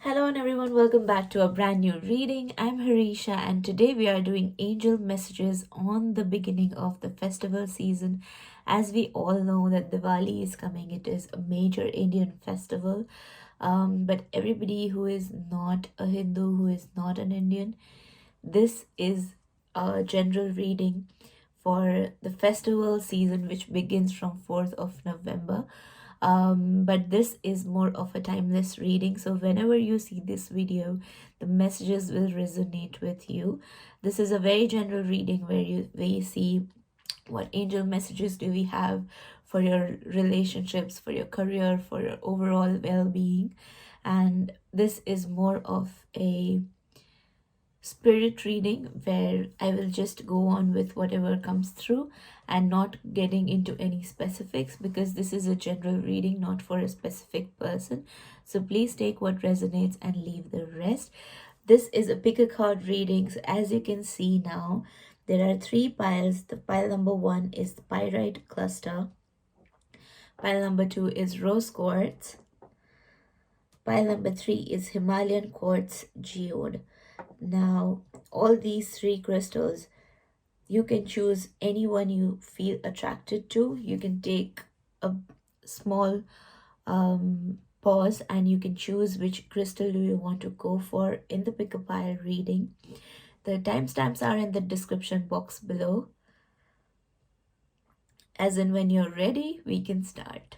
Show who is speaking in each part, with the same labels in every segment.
Speaker 1: Hello and everyone, welcome back to a brand new reading. I'm Harisha and today we are doing angel messages on the beginning of the festival season. As we all know that Diwali is coming, it is a major Indian festival. But everybody who is not a Hindu, who is not an Indian, this is a general reading for the festival season which begins from 4th of November. But this is more of a timeless reading, so whenever you see this video, the messages will resonate with you. This is a very general reading where you see what angel messages do we have for your relationships, for your career, for your overall well-being. And this is more of a spirit reading where I will just go on with whatever comes through and not getting into any specifics, because this is a general reading, not for a specific person. So please take what resonates and leave the rest. This is a pick a card reading. So as you can see now, there are three piles. The pile number 1 is the Pyrite cluster. Pile number 2 is rose quartz. Pile number 3 is Himalayan quartz geode. Now, all these three crystals, you can choose any one you feel attracted to. You can take a small pause and you can choose which crystal do you want to go for in the pick a pile reading. The timestamps are in the description box below. As in, when you're ready, we can start.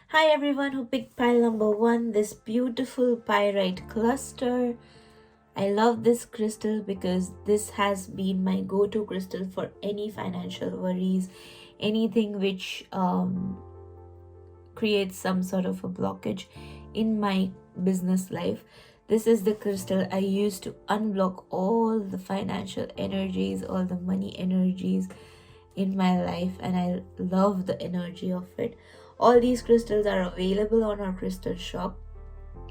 Speaker 1: Hi everyone who picked pile number 1, this beautiful pyrite cluster. I love this crystal because this has been my go-to crystal for any financial worries, anything which creates some sort of a blockage in my business life. This is the crystal I use to unblock all the financial energies, all the money energies in my life, and I love the energy of it. All these crystals are available on our crystal shop.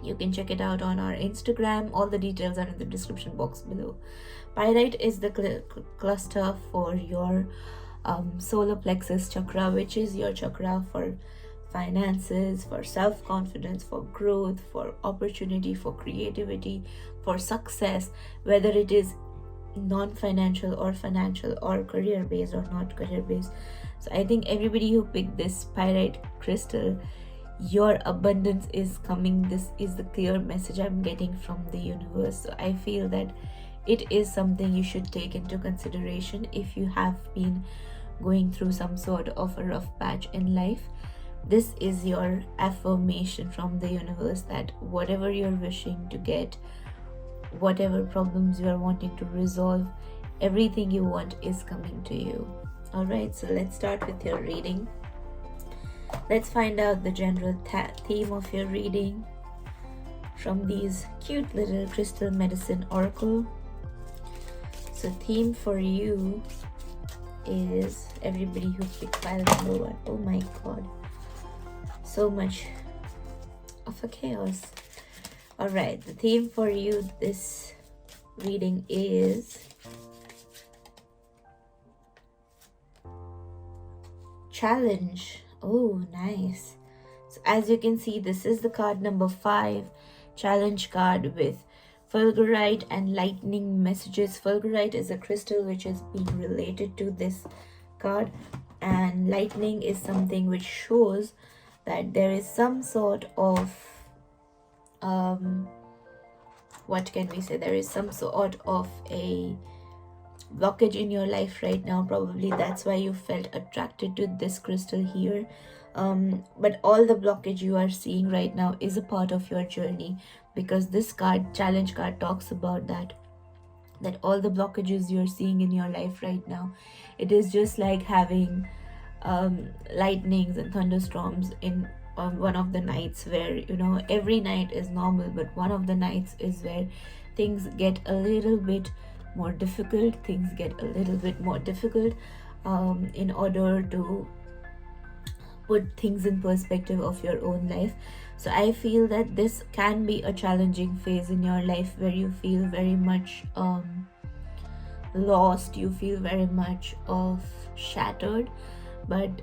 Speaker 1: You can check it out on our Instagram. All the details are in the description box below. Pyrite is the cluster for your solar plexus chakra, which is your chakra for finances, for self-confidence, for growth, for opportunity, for creativity, for success, whether it is non-financial or financial or career-based or not career-based. So I think everybody who picked this pyrite crystal, your abundance is coming. This is the clear message I'm getting from the universe. So I feel that it is something you should take into consideration if you have been going through some sort of a rough patch in life. This is your affirmation from the universe that whatever you're wishing to get, whatever problems you are wanting to resolve, everything you want is coming to you. Alright, so let's start with your reading. Let's find out the general theme of your reading from these cute little crystal medicine oracle. So theme for you is everybody who picked pile number 1. Oh my god, so much of a chaos. Alright, the theme for you this reading is challenge. Oh, nice. So as you can see, this is the card number 5, challenge card with fulgurite and lightning messages. Fulgurite is a crystal which is being related to this card, and lightning is something which shows that there is some sort of what can we say, there is some sort of a blockage in your life right now. Probably that's why you felt attracted to this crystal here. But all the blockage you are seeing right now is a part of your journey, because this card, challenge card, talks about that all the blockages you're seeing in your life right now, it is just like having lightnings and thunderstorms in one of the nights where, you know, every night is normal, but one of the nights is where things get a little bit more difficult. Things get a little bit more difficult in order to put things in perspective of your own life. So I feel that this can be a challenging phase in your life where you feel very much lost, you feel very much of shattered. But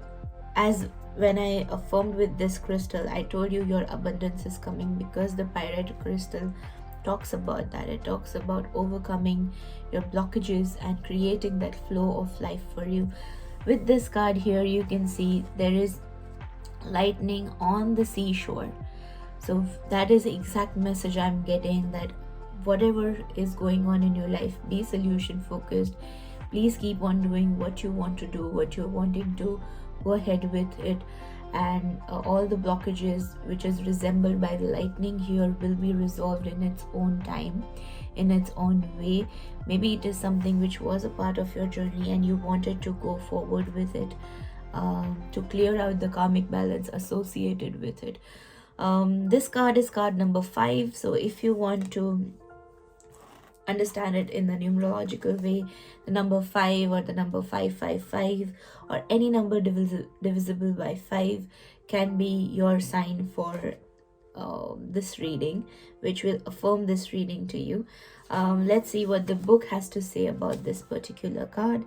Speaker 1: as when I affirmed with this crystal, I told you your abundance is coming, because the pyrite crystal talks about that. It talks about overcoming your blockages and creating that flow of life for you. With this card here, you can see there is lightning on the seashore. So that is the exact message I'm getting, that whatever is going on in your life, be solution focused. Please keep on doing what you want to do, what you're wanting to go ahead with it. And all the blockages which is resembled by the lightning here will be resolved in its own time, in its own way. Maybe it is something which was a part of your journey and you wanted to go forward with it, to clear out the karmic balance associated with it. This card is card number 5. So if you want to understand it in the numerological way, the number 5 or the number 555 or any number divisible by 5 can be your sign for this reading, which will affirm this reading to you. Let's see what the book has to say about this particular card.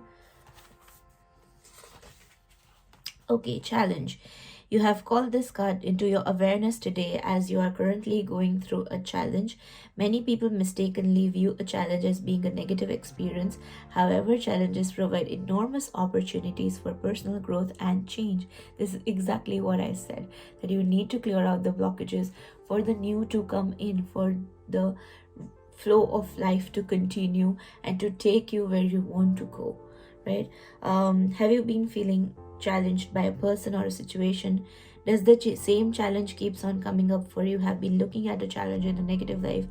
Speaker 1: Okay, challenge. You have called this card into your awareness today as you are currently going through a challenge. Many people mistakenly view a challenge as being a negative experience. However, challenges provide enormous opportunities for personal growth and change. This is exactly what I said, that you need to clear out the blockages for the new to come in, for the flow of life to continue and to take you where you want to go, right? Have you been feeling challenged by a person or a situation? Does the same challenge keeps on coming up for you? Have been looking at a challenge in a negative light?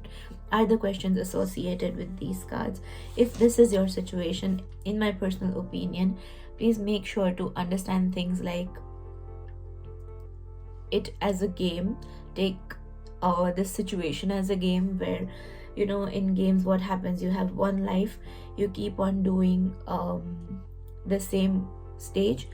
Speaker 1: Are the questions associated with these cards? If this is your situation, in my personal opinion, please make sure to understand things like it as a game. Take this situation as a game where, you know, in games what happens, you have one life, you keep on doing the same stage,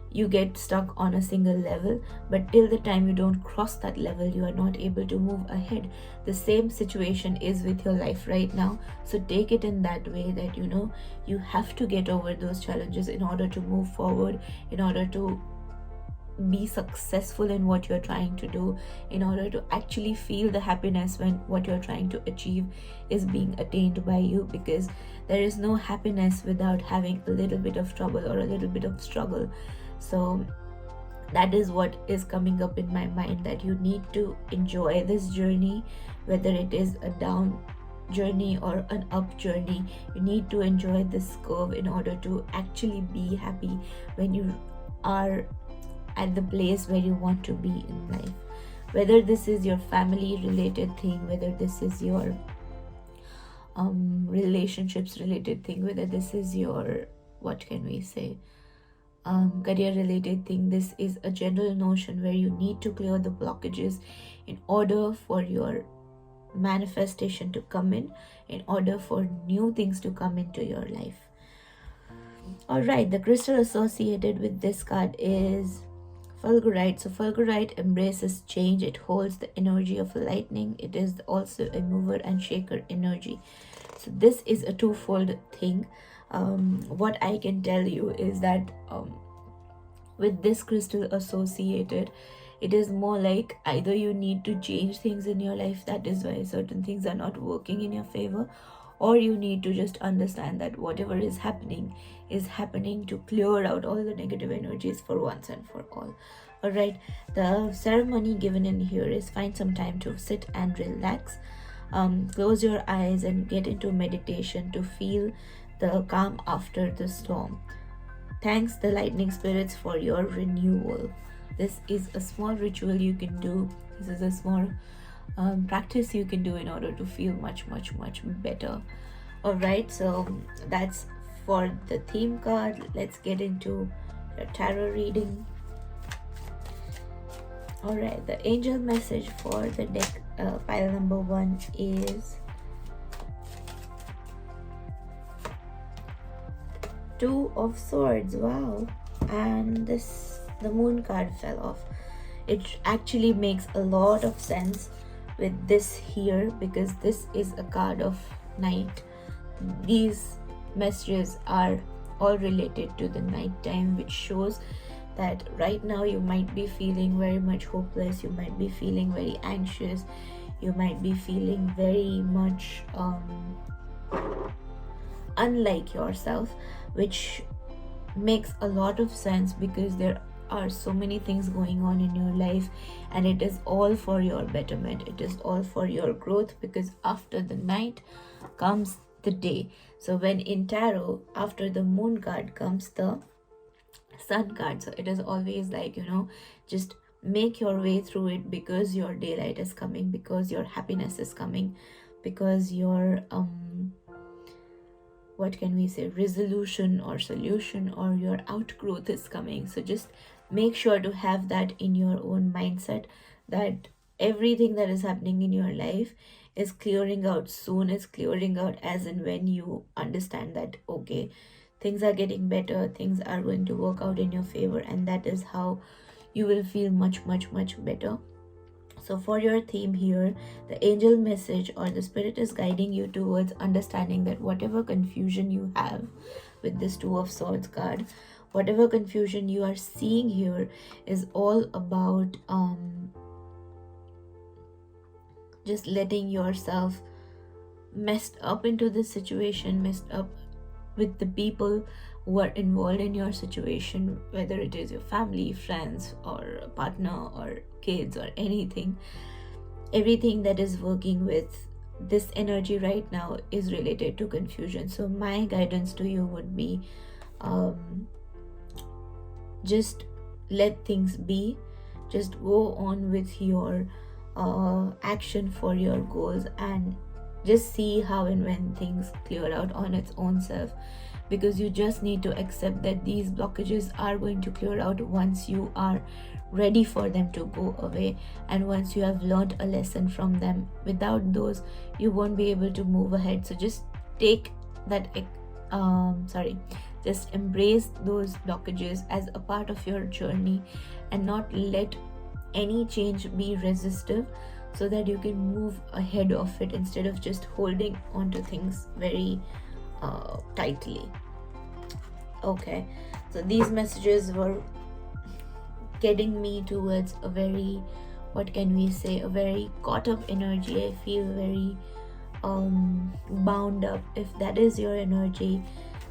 Speaker 1: you get stuck on a single level, but till the time you don't cross that level, you are not able to move ahead. The same situation is with your life right now. So take it in that way, that you know you have to get over those challenges in order to move forward, in order to be successful in what you're trying to do, in order to actually feel the happiness when what you're trying to achieve is being attained by you. Because there is no happiness without having a little bit of trouble or a little bit of struggle. So that is what is coming up in my mind, that you need to enjoy this journey, whether it is a down journey or an up journey. You need to enjoy this curve in order to actually be happy when you are at the place where you want to be in life. Whether this is your family related thing, whether this is your relationships related thing, whether this is your, what can we say, career related thing, this is a general notion where you need to clear the blockages in order for your manifestation to come in order for new things to come into your life. All right, the crystal associated with this card is Fulgurite. So Fulgurite embraces change. It holds the energy of lightning. It is also a mover and shaker energy. So this is a twofold thing. What I can tell you is that with this crystal associated, it is more like either you need to change things in your life, that is why certain things are not working in your favor, or you need to just understand that whatever is happening to clear out all the negative energies for once and for all. All right, the ceremony given in here is find some time to sit and relax. Close your eyes and get into meditation to feel the calm after the storm. Thanks the lightning spirits for your renewal. This is a small ritual you can do. This is a small practice you can do in order to feel much better. All right, so that's for the theme card. Let's get into the tarot reading. All right, the angel message for the deck pile number 1 is Two of Swords. Wow. And the moon card fell off. It actually makes a lot of sense with this here, because this is a card of night. These messages are all related to the night time, which shows that right now you might be feeling very much hopeless, you might be feeling very anxious, you might be feeling very much unlike yourself, which makes a lot of sense because there are so many things going on in your life, and it is all for your betterment, it is all for your growth, because after the night comes the day. So when in tarot, after the moon card comes the sun card. So it is always like, just make your way through it, because your daylight is coming, because your happiness is coming, because your what can we say, resolution or solution or your outgrowth is coming. So just make sure to have that in your own mindset, that everything that is happening in your life is clearing out soon, is clearing out as and when you understand that, okay, things are getting better, things are going to work out in your favor, and that is how you will feel much, much, much better. So for your theme here, the angel message or the spirit is guiding you towards understanding that whatever confusion you have with this Two of Swords card, whatever confusion you are seeing here is all about just letting yourself messed up into this situation, messed up with the people who are involved in your situation, whether it is your family, friends, or a partner, or kids, or anything. Everything that is working with this energy right now is related to confusion. So my guidance to you would be, just let things be, just go on with your action for your goals, and just see how and when things clear out on its own self, because you just need to accept that these blockages are going to clear out once you are ready for them to go away, and once you have learned a lesson from them. Without those, you won't be able to move ahead. So just take that just embrace those blockages as a part of your journey, and not let any change be resistive, so that you can move ahead of it instead of just holding on to things very tightly. Okay, so these messages were getting me towards a very, what can we say, a very caught up energy. I feel very bound up. If that is your energy,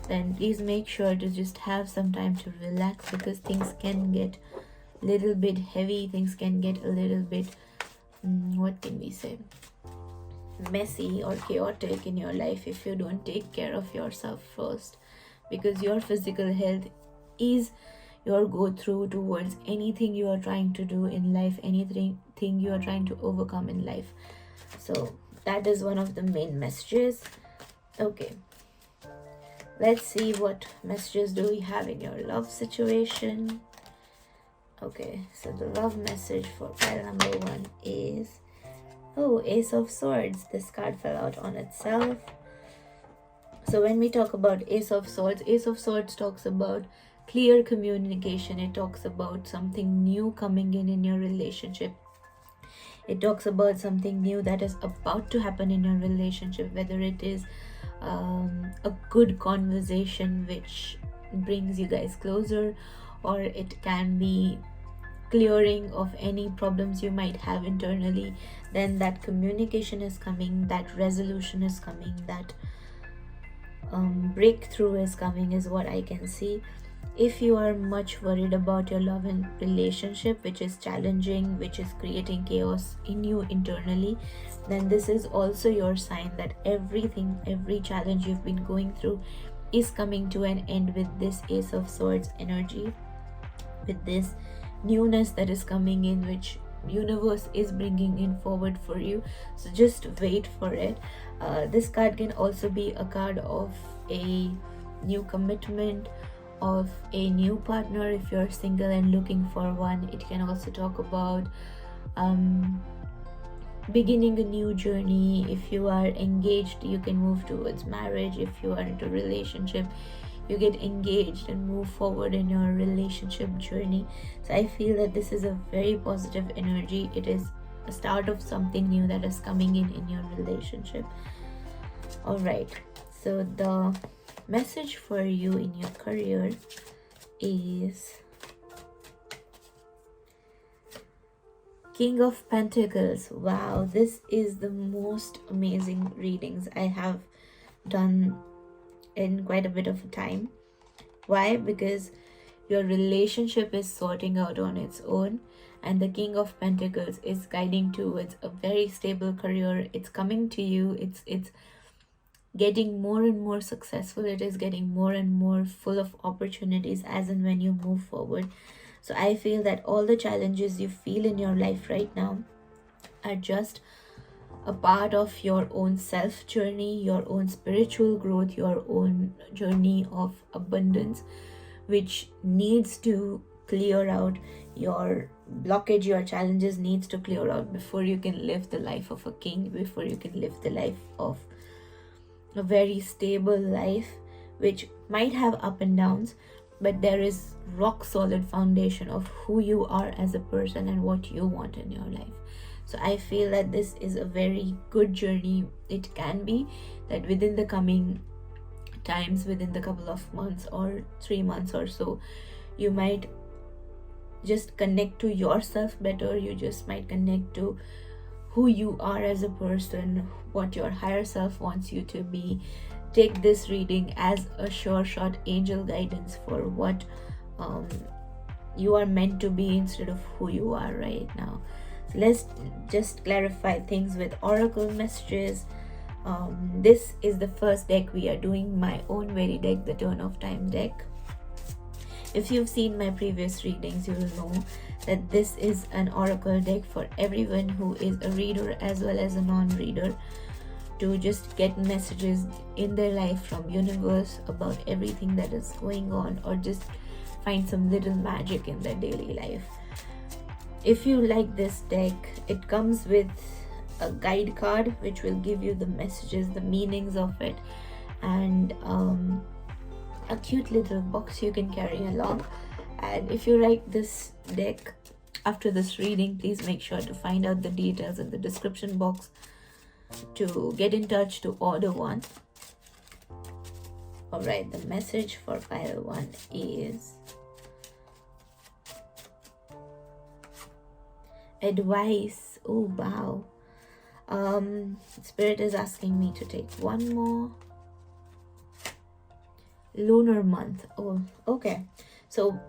Speaker 1: then please make sure to just have some time to relax, because things can get a little bit heavy, things can get a little bit what can we say, messy or chaotic in your life if you don't take care of yourself first, because your physical health is your go through towards anything you are trying to do in life, anything you are trying to overcome in life. So that is one of the main messages. Okay, let's see what messages do we have in your love situation. Okay, so the love message for pile number 1 is, oh, Ace of Swords. This card fell out on itself. So when we talk about Ace of Swords talks about clear communication. It talks about something new coming in your relationship. It talks about something new that is about to happen in your relationship, whether it is a good conversation which brings you guys closer, or it can be clearing of any problems you might have internally. Then that communication is coming, that resolution is coming, that breakthrough is coming, is what I can see. If you are much worried about your love and relationship, which is challenging, which is creating chaos in you internally, then this is also your sign that every challenge you've been going through is coming to an end with this Ace of Swords energy, with this newness that is coming in, which universe is bringing in forward for you. So just wait for it. This card can also be a card of a new commitment, of a new partner if you're single and looking for one. It can also talk about beginning a new journey. If you are engaged, you can move towards marriage. If you are into a relationship, you get engaged and move forward in your relationship journey. So I feel that this is a very positive energy. It is a start of something new that is coming in your relationship. All right, so the message for you in your career is King of Pentacles. Wow, this is the most amazing readings I have done in quite a bit of time. Why? Because your relationship is sorting out on its own, and the King of Pentacles is guiding towards a very stable career. It's coming to you. It's getting more and more successful. It is getting more and more full of opportunities as and when you move forward. So I feel that all the challenges you feel in your life right now are just a part of your own self journey, your own spiritual growth, your own journey of abundance, which needs to clear out. Your blockage, your challenges needs to clear out before you can live the life of a king, before you can live the life of a very stable life, which might have up and downs, but there is rock solid foundation of who you are as a person and what you want in your life. So I feel that this is a very good journey. It can be that within the coming times, within the couple of months or 3 months or so, you might just connect to yourself better. You just might connect to who you are as a person, what your higher self wants you to be. Take this reading as a sure shot angel guidance for what you are meant to be instead of who you are right now. So let's just clarify things with oracle messages. This is the first deck we are doing, my own very deck, the Turn of Time deck. If you've seen my previous readings, you will know that this is an oracle deck for everyone who is a reader as well as a non-reader, to just get messages in their life from universe about everything that is going on, or just find some little magic in their daily life. If you like this deck, it comes with a guide card which will give you the messages, the meanings of it, and a cute little box you can carry along. And if you like this deck, after this reading, please make sure to find out the details in the description box to get in touch to order one. Alright, the message for pile 1 is advice. Oh wow. Spirit is asking me to take one more. Lunar month. Oh, okay. So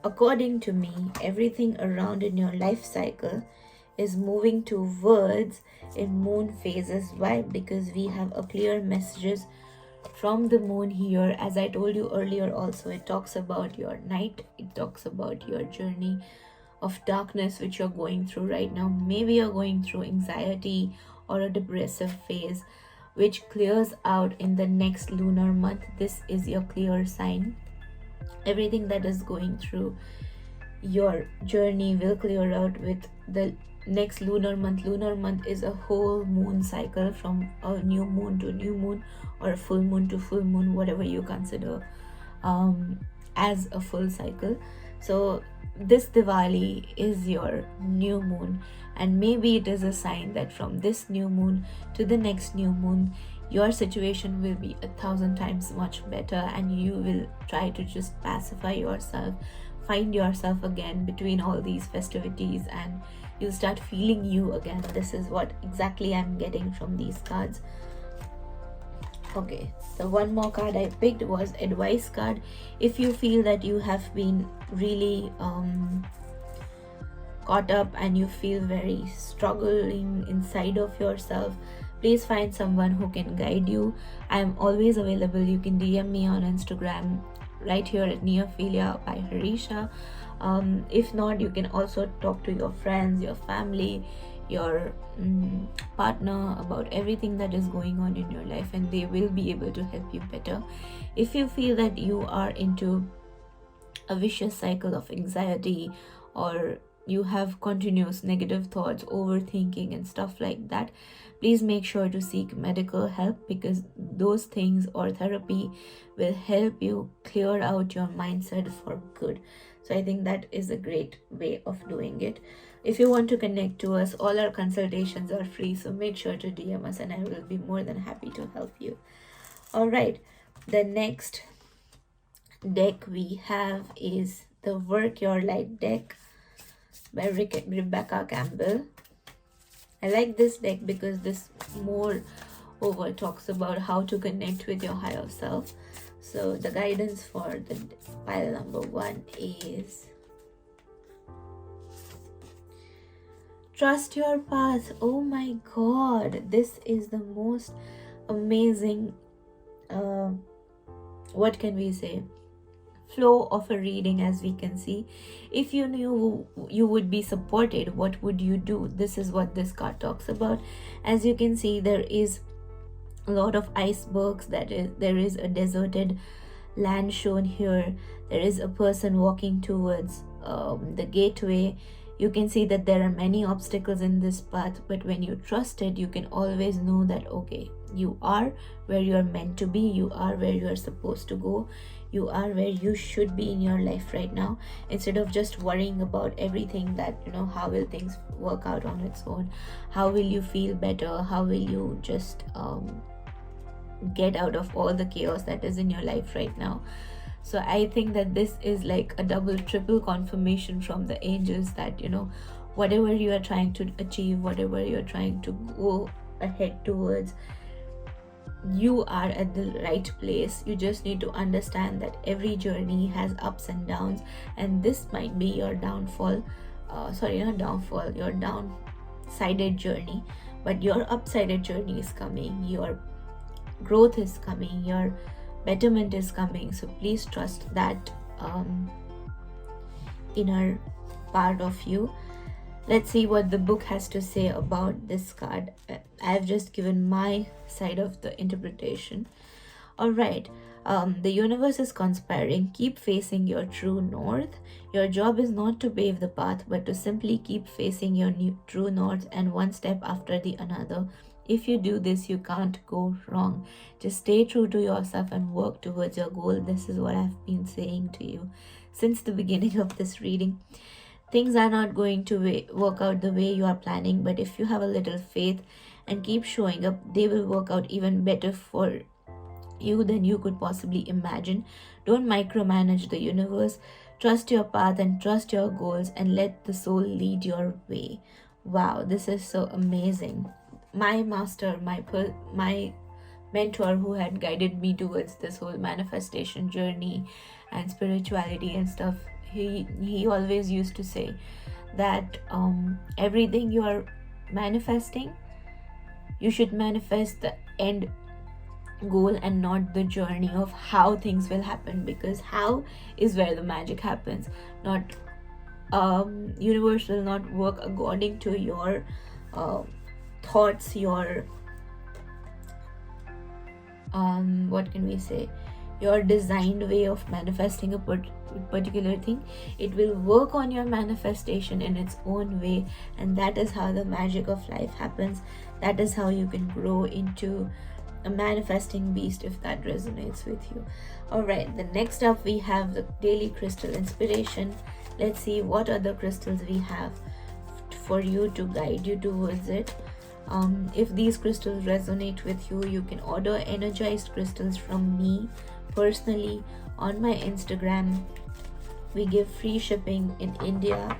Speaker 1: according to me, everything around in your life cycle is moving towards in moon phases. Why? Because we have a clear messages from the moon here. As I told you earlier also, it talks about your night, it talks about your journey of darkness which you're going through right now. Maybe you're going through anxiety or a depressive phase, which clears out in the next lunar month. This is your clear sign. Everything that is going through your journey will clear out with the next lunar month. Lunar month is a whole moon cycle, from a new moon to new moon, or a full moon to full moon, whatever you consider as a full cycle. So this Diwali is your new moon, and maybe it is a sign that from this new moon to the next new moon, your situation will be 1,000 times much better, and you will try to just pacify yourself, find yourself again between all these festivities, and you'll start feeling you again. This is what exactly I'm getting from these cards. Okay, the one more card I picked was advice card. If you feel that you have been really caught up and you feel very struggling inside of yourself, please find someone who can guide you. I am always available. You can DM me on Instagram right here at Neophilia by Harisha. If not, you can also talk to your friends, your family, your partner about everything that is going on in your life, and they will be able to help you better. If you feel that you are into a vicious cycle of anxiety, or you have continuous negative thoughts, overthinking and stuff like that, please make sure to seek medical help, because those things or therapy will help you clear out your mindset for good. So I think that is a great way of doing it. If you want to connect to us, all our consultations are free, so make sure to DM us and I will be more than happy to help you. All right, The next deck we have is the Work Your Light deck by Rebecca Campbell. I like this deck because this more over talks about how to connect with your higher self. So the guidance for the pile number 1 is trust your path. Oh my god, this is the most amazing what can we say, flow of a reading. As we can see, if you knew you would be supported, what would you do? This is what this card talks about. As you can see, there is a lot of icebergs, there is a deserted land shown here. There is a person walking towards the gateway. You can see that there are many obstacles in this path, but when you trust it, you can always know that okay, you are where you are meant to be, you are where you are supposed to go, you are where you should be in your life right now. Instead of just worrying about everything that, how will things work out on its own, how will you feel better, how will you just get out of all the chaos that is in your life right now. So I think that this is like a double triple confirmation from the angels that whatever you are trying to achieve, whatever you're trying to go ahead towards, you are at the right place. You just need to understand that every journey has ups and downs, and this might be your downfall, your downsided journey, but your upsided journey is coming, your growth is coming, your betterment is coming. So please trust that inner part of you. Let's see what the book has to say about this card. I've just given my side of the interpretation. All right. The universe is conspiring. Keep facing your true north. Your job is not to pave the path, but to simply keep facing your true north, and one step after the another. If you do this, you can't go wrong. Just stay true to yourself and work towards your goal. This is what I've been saying to you since the beginning of this reading. Things are not going to work out the way you are planning, but if you have a little faith and keep showing up, they will work out even better for you than you could possibly imagine. Don't micromanage the universe. Trust your path and trust your goals, and let the soul lead your way. Wow, this is so amazing. My master, my mentor, who had guided me towards this whole manifestation journey and spirituality and stuff, he always used to say that everything you are manifesting, you should manifest the end goal and not the journey of how things will happen, because how is where the magic happens. Not universe will not work according to your thoughts, your what can we say, your designed way of manifesting a particular thing. It will work on your manifestation in its own way, and that is how the magic of life happens. That is how you can grow into a manifesting beast, if that resonates with you. All right, the next up we have the daily crystal inspiration. Let's see what other crystals we have for you to guide you towards it. If these crystals resonate with you, you can order energized crystals from me personally on my Instagram. We give free shipping in India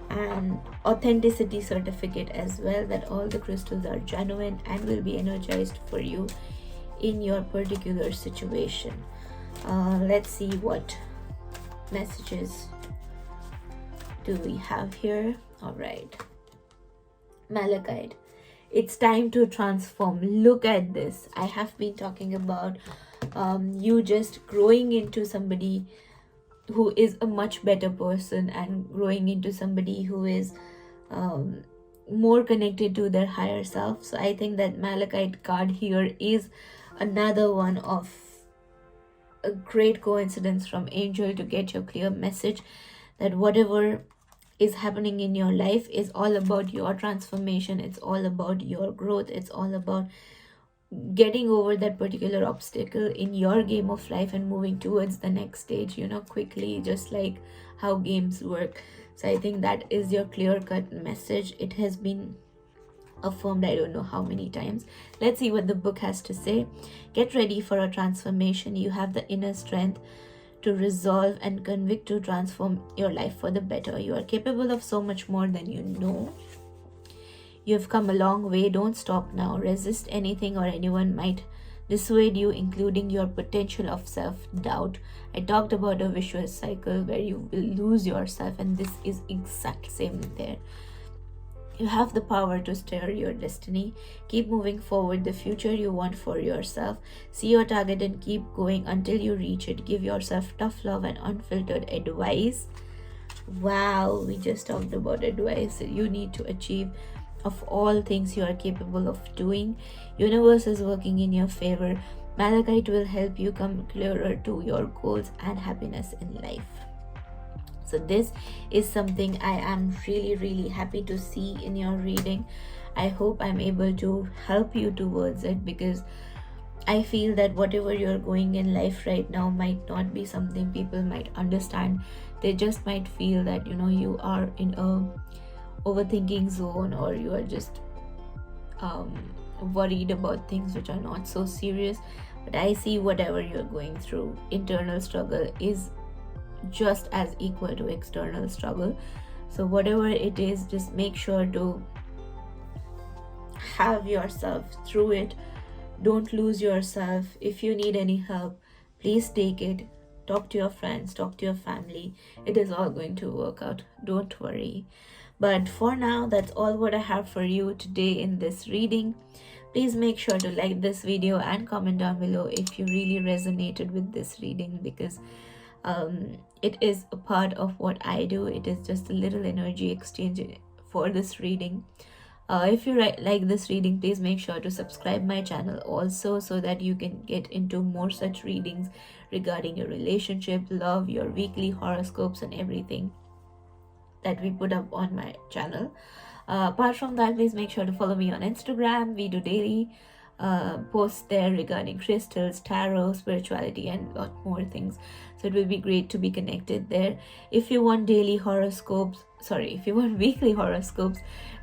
Speaker 1: and authenticity certificate as well, that all the crystals are genuine and will be energized for you in your particular situation. Let's see what messages do we have here. All right, Malachite. It's time to transform. Look at this. I have been talking about you just growing into somebody who is a much better person, and growing into somebody who is more connected to their higher self. So I think that Malachite card here is another one of a great coincidence from Angel to get your clear message that whatever is happening in your life is all about your transformation. It's all about your growth. It's all about getting over that particular obstacle in your game of life and moving towards the next stage, quickly, just like how games work. So I think that is your clear-cut message. It has been affirmed I don't know how many times. Let's see what the book has to say. Get ready for a transformation. You have the inner strength to resolve and convict to transform your life for the better. You are capable of so much more than you know. You have come a long way. Don't stop now. Resist anything or anyone might dissuade you, including your potential of self-doubt. I talked about a vicious cycle where you will lose yourself, and this is exact same there. You have the power to steer your destiny. Keep moving forward, the future you want for yourself. See your target and keep going until you reach it. Give yourself tough love and unfiltered advice. Wow, we just talked about advice you need to achieve. Of all things you are capable of doing, universe is working in your favor. Malachite will help you come clearer to your goals and happiness in life. So this is something I am really happy to see in your reading. I hope I'm able to help you towards it, because I feel that whatever you're going in life right now might not be something people might understand. They just might feel that you are in a overthinking zone, or you are just worried about things which are not so serious. But I see whatever you're going through, internal struggle is just as equal to external struggle. So whatever it is, just make sure to have yourself through it. Don't lose yourself. If you need any help, please take it. Talk to your friends, talk to your family. It is all going to work out. Don't worry. But for now, that's all what I have for you today in this reading. Please make sure to like this video and comment down below if you really resonated with this reading, because it is a part of what I do. It is just a little energy exchange for this reading. If you like this reading, please make sure to subscribe my channel also, so that you can get into more such readings regarding your relationship, love, your weekly horoscopes and everything that we put up on my channel. Apart from that, please make sure to follow me on Instagram. We do daily posts there regarding crystals, tarot, spirituality and a lot more things. So it will be great to be connected there. If you want weekly horoscopes,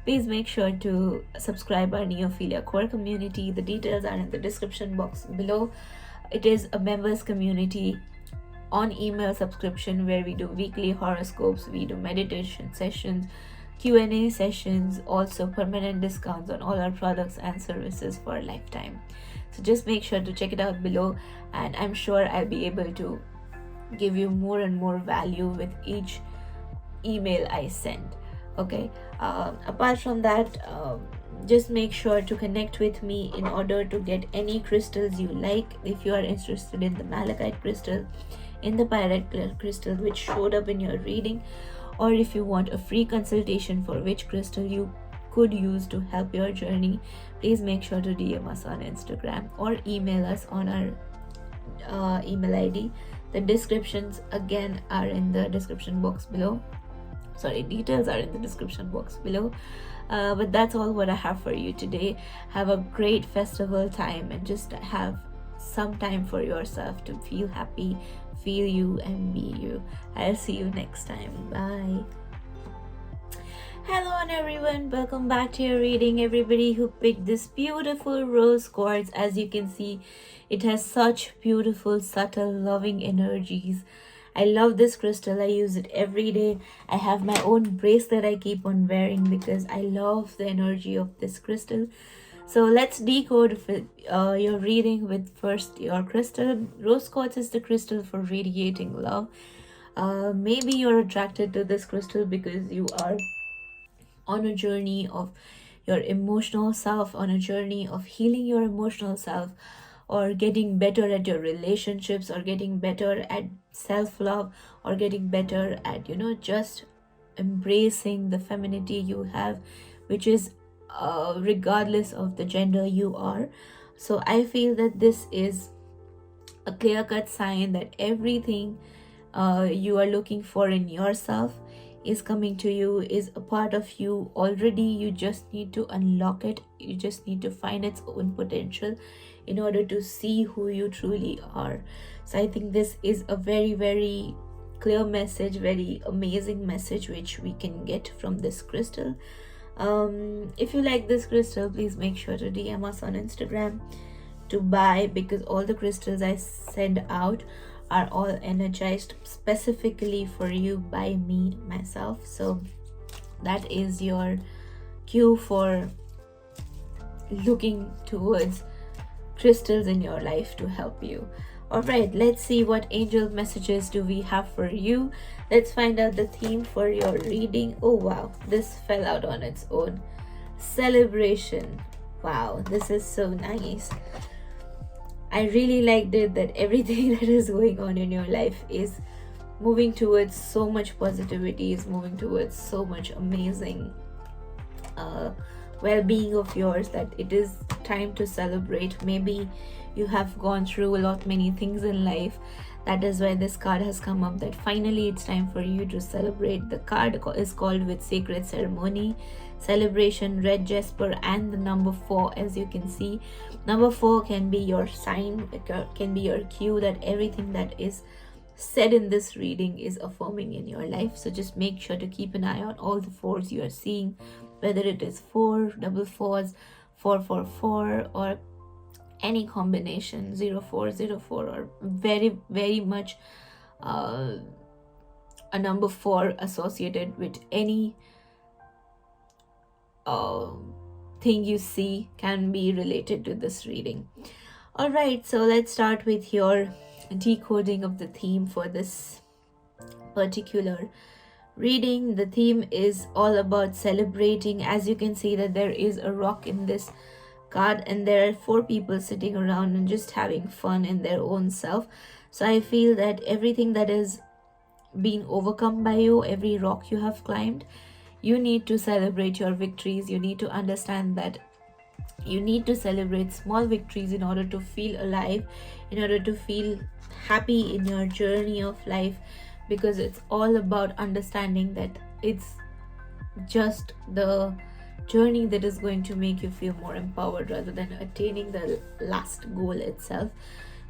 Speaker 1: please make sure to subscribe our Neophilia core community. The details are in the description box below. It is a members community on email subscription where we do weekly horoscopes, we do meditation sessions, Q&A sessions, also permanent discounts on all our products and services for a lifetime. So just make sure to check it out below, and I'm sure I'll be able to give you more and more value with each email I send. Okay, apart from that, just make sure to connect with me in order to get any crystals you like. If you are interested in the malachite crystal, in the pyrite crystal which showed up in your reading, or if you want a free consultation for which crystal you could use to help your journey, please make sure to DM us on Instagram or email us on our email ID. The descriptions again are in the description box below. Details are in the description box below. But that's all what I have for you today. Have a great festival time, and just have some time for yourself to feel happy, feel you and be you. I'll see you next time. Bye. Hello everyone, welcome back to your reading. Everybody who picked this beautiful rose quartz, as you can see, it has such beautiful, subtle, loving energies. I love this crystal. I use it every day. I have my own bracelet I keep on wearing because I love the energy of this crystal. So let's decode your reading with first your crystal. Rose quartz is the crystal for radiating love. Maybe you're attracted to this crystal because you are on a journey of your emotional self, on a journey of healing your emotional self, or getting better at your relationships, or getting better at self-love, or getting better at just embracing the femininity you have, which is regardless of the gender you are. So I feel that this is a clear-cut sign that everything you are looking for in yourself is coming to you, is a part of you already. You just need to unlock it. You just need to find its own potential in order to see who you truly are. So I think this is a very, very clear message, very amazing message which we can get from this crystal. If you like this crystal, please make sure to DM us on Instagram to buy, because all the crystals I send out are all energized specifically for you by me myself. So that is your cue for looking towards crystals in your life to help you. All right, let's see what angel messages do we have for you. Let's find out the theme for your reading. Oh wow, this fell out on its own. Celebration. Wow, this is so nice. I really liked it that everything that is going on in your life is moving towards so much positivity, is moving towards so much amazing well-being of yours, that it is time to celebrate. Maybe you have gone through a lot many things in life. That is why this card has come up, that finally it's time for you to celebrate. The card is called with Sacred Ceremony, Celebration, Red Jasper, and the number 4. As you can see, number 4 can be your sign, it can be your cue that everything that is said in this reading is affirming in your life. So just make sure to keep an eye on all the 4s you are seeing, whether it is 4, double 4s, 444, or any combination, 0404, or very much a number 4 associated with any thing you see can be related to this reading. All right, so let's start with your decoding of the theme for this particular reading. The theme is all about celebrating. As you can see that there is a rock in this card, and there are 4 people sitting around and just having fun in their own self. So I feel that everything that is being overcome by you, every rock you have climbed, you need to celebrate your victories. You need to understand that you need to celebrate small victories in order to feel alive, in order to feel happy in your journey of life, because it's all about understanding that it's just the journey that is going to make you feel more empowered rather than attaining the last goal itself.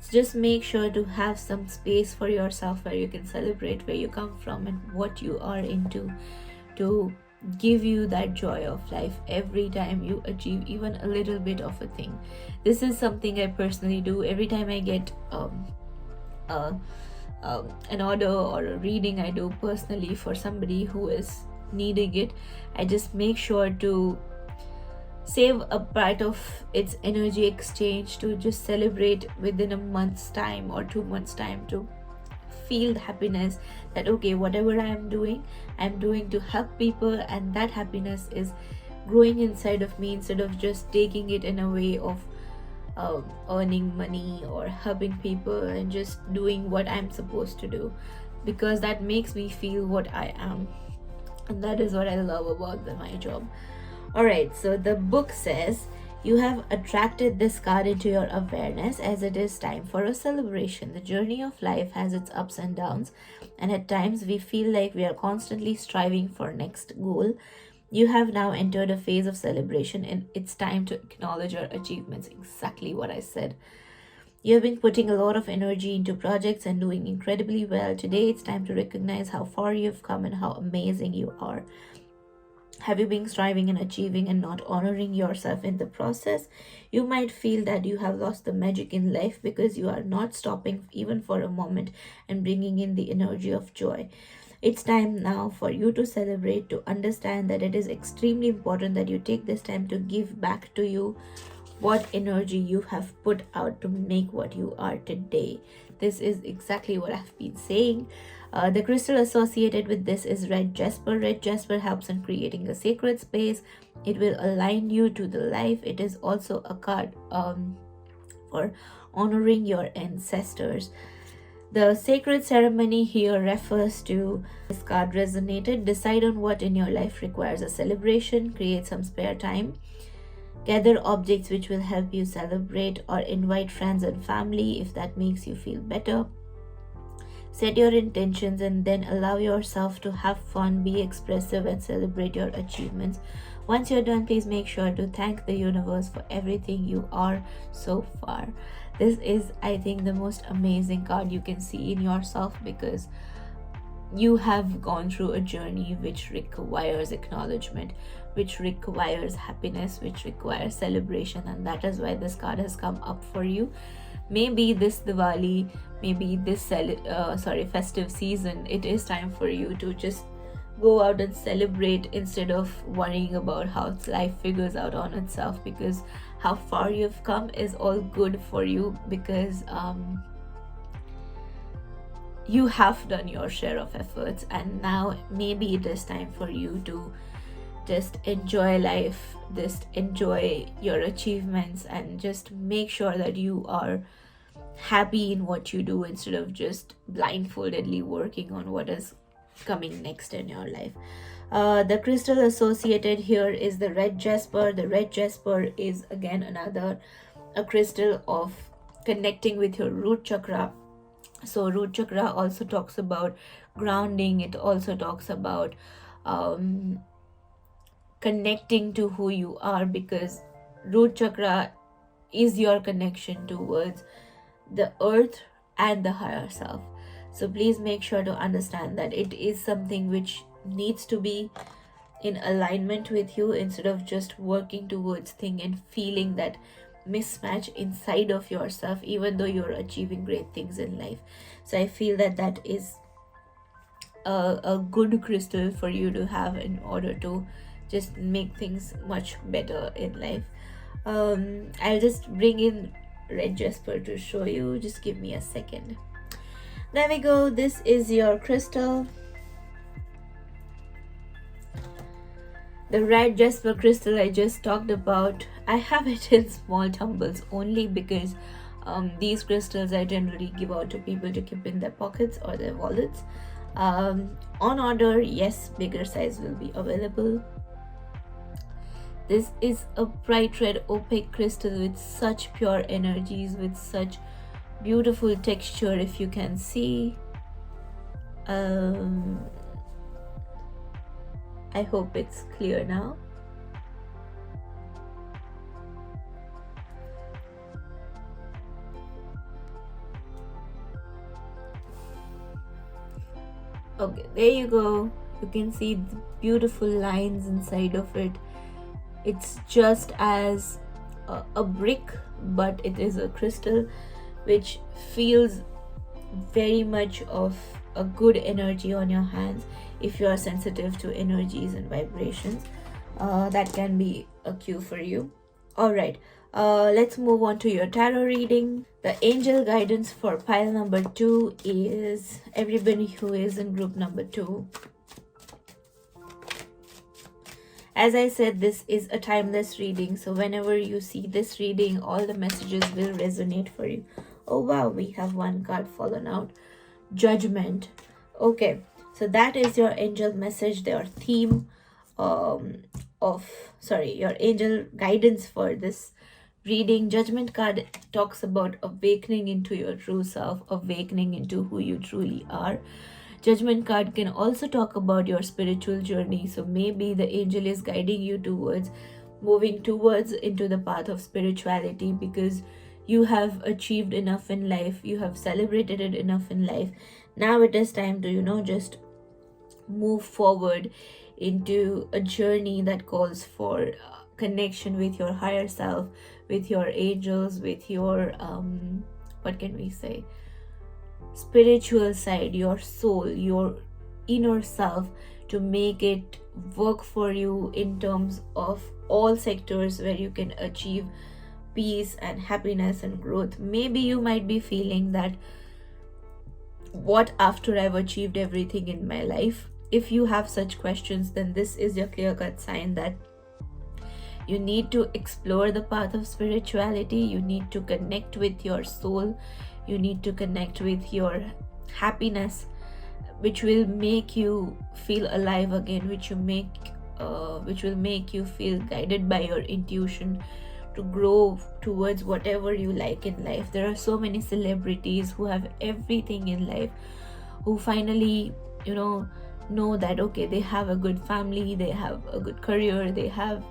Speaker 1: So just make sure to have some space for yourself where you can celebrate where you come from and what you are into, to give you that joy of life every time you achieve even a little bit of a thing. This is something I personally do every time I get an order or a reading I do personally for somebody who is needing it. I just make sure to save a part of its energy exchange to just celebrate within a month's time or 2 months time, to feel the happiness that okay, whatever I'm doing to help people, and that happiness is growing inside of me instead of just taking it in a way of earning money or helping people and just doing what I'm supposed to do, because that makes me feel what I am, and that is what I love about my job. All right, so the book says you have attracted this card into your awareness as it is time for a celebration. The journey of life has its ups and downs, and at times we feel like we are constantly striving for next goal. You have now entered a phase of celebration, and it's time to acknowledge your achievements. Exactly what I said. You have been putting a lot of energy into projects and doing incredibly well. Today it's time to recognize how far you've come and how amazing you are. Have you been striving and achieving and not honoring yourself in the process? You might feel that you have lost the magic in life because you are not stopping even for a moment and bringing in the energy of joy. It's time now for you to celebrate, to understand that it is extremely important that you take this time to give back to you what energy you have put out to make what you are today. This is exactly what I've been saying. The crystal associated with this is red jasper. Red jasper helps in creating a sacred space. It will align you to the life. It is also a card for honoring your ancestors. The sacred ceremony here refers to this card resonated. Decide on what in your life requires a celebration. Create some spare time. Gather objects which will help you celebrate, or invite friends and family if that makes you feel better. Set your intentions and then allow yourself to have fun, be expressive, and celebrate your achievements. Once you're done, please make sure to thank the universe for everything you are so far. This is, I think, the most amazing card you can see in yourself, because you have gone through a journey which requires acknowledgement, which requires happiness, which requires celebration, and that is why this card has come up for you. Maybe this Diwali, maybe this festive season, it is time for you to just go out and celebrate instead of worrying about how life figures out on itself, because how far you've come is all good for you, because you have done your share of efforts, and now maybe it is time for you to just enjoy life, just enjoy your achievements, and just make sure that you are happy in what you do instead of just blindfoldedly working on what is coming next in your life. The crystal associated here is the red jasper. The red jasper is again another a crystal of connecting with your root chakra. So root chakra also talks about grounding. It also talks about connecting to who you are, because root chakra is your connection towards the earth and the higher self. So please make sure to understand that it is something which needs to be in alignment with you, instead of just working towards thing and feeling that mismatch inside of yourself, even though you're achieving great things in life. So I feel that that is a good crystal for you to have in order to just make things much better in life. I'll just bring in red jasper to show you. Just give me a second. There we go. This is your crystal. The red jasper crystal I just talked about, I have it in small tumbles only because these crystals I generally give out to people to keep in their pockets or their wallets. On order, yes, bigger size will be available. This is a bright red opaque crystal with such pure energies, with such beautiful texture, if you can see. I hope it's clear now. Okay, there you go. You can see the beautiful lines inside of it. It's just as a brick, but it is a crystal which feels very much of a good energy on your hands. If you are sensitive to energies and vibrations, that can be a cue for you. All right, let's move on to your tarot reading. The angel guidance for pile number 2 is everybody who is in group number 2. As I said, this is a timeless reading, so whenever you see this reading, all the messages will resonate for you. Oh wow, we have one card fallen out. Judgment. Okay, so that is your angel message, their theme your angel guidance for this reading. Judgment card talks about awakening into your true self, awakening into who you truly are. Judgment card can also talk about your spiritual journey. So maybe the angel is guiding you towards moving towards into the path of spirituality, because you have achieved enough in life, you have celebrated it enough in life. Now it is time to just move forward into a journey that calls for connection with your higher self, with your angels, with your what can we say, spiritual side, your soul, your inner self, to make it work for you in terms of all sectors where you can achieve peace and happiness and growth. Maybe you might be feeling that, what after I've achieved everything in my life? If you have such questions, then this is your clear-cut sign that you need to explore the path of spirituality. You need to connect with your soul. You need to connect with your happiness, which will make you feel alive again, which will make you feel guided by your intuition to grow towards whatever you like in life. There are so many celebrities who have everything in life, who finally know that okay, they have a good family, they have a good career, they have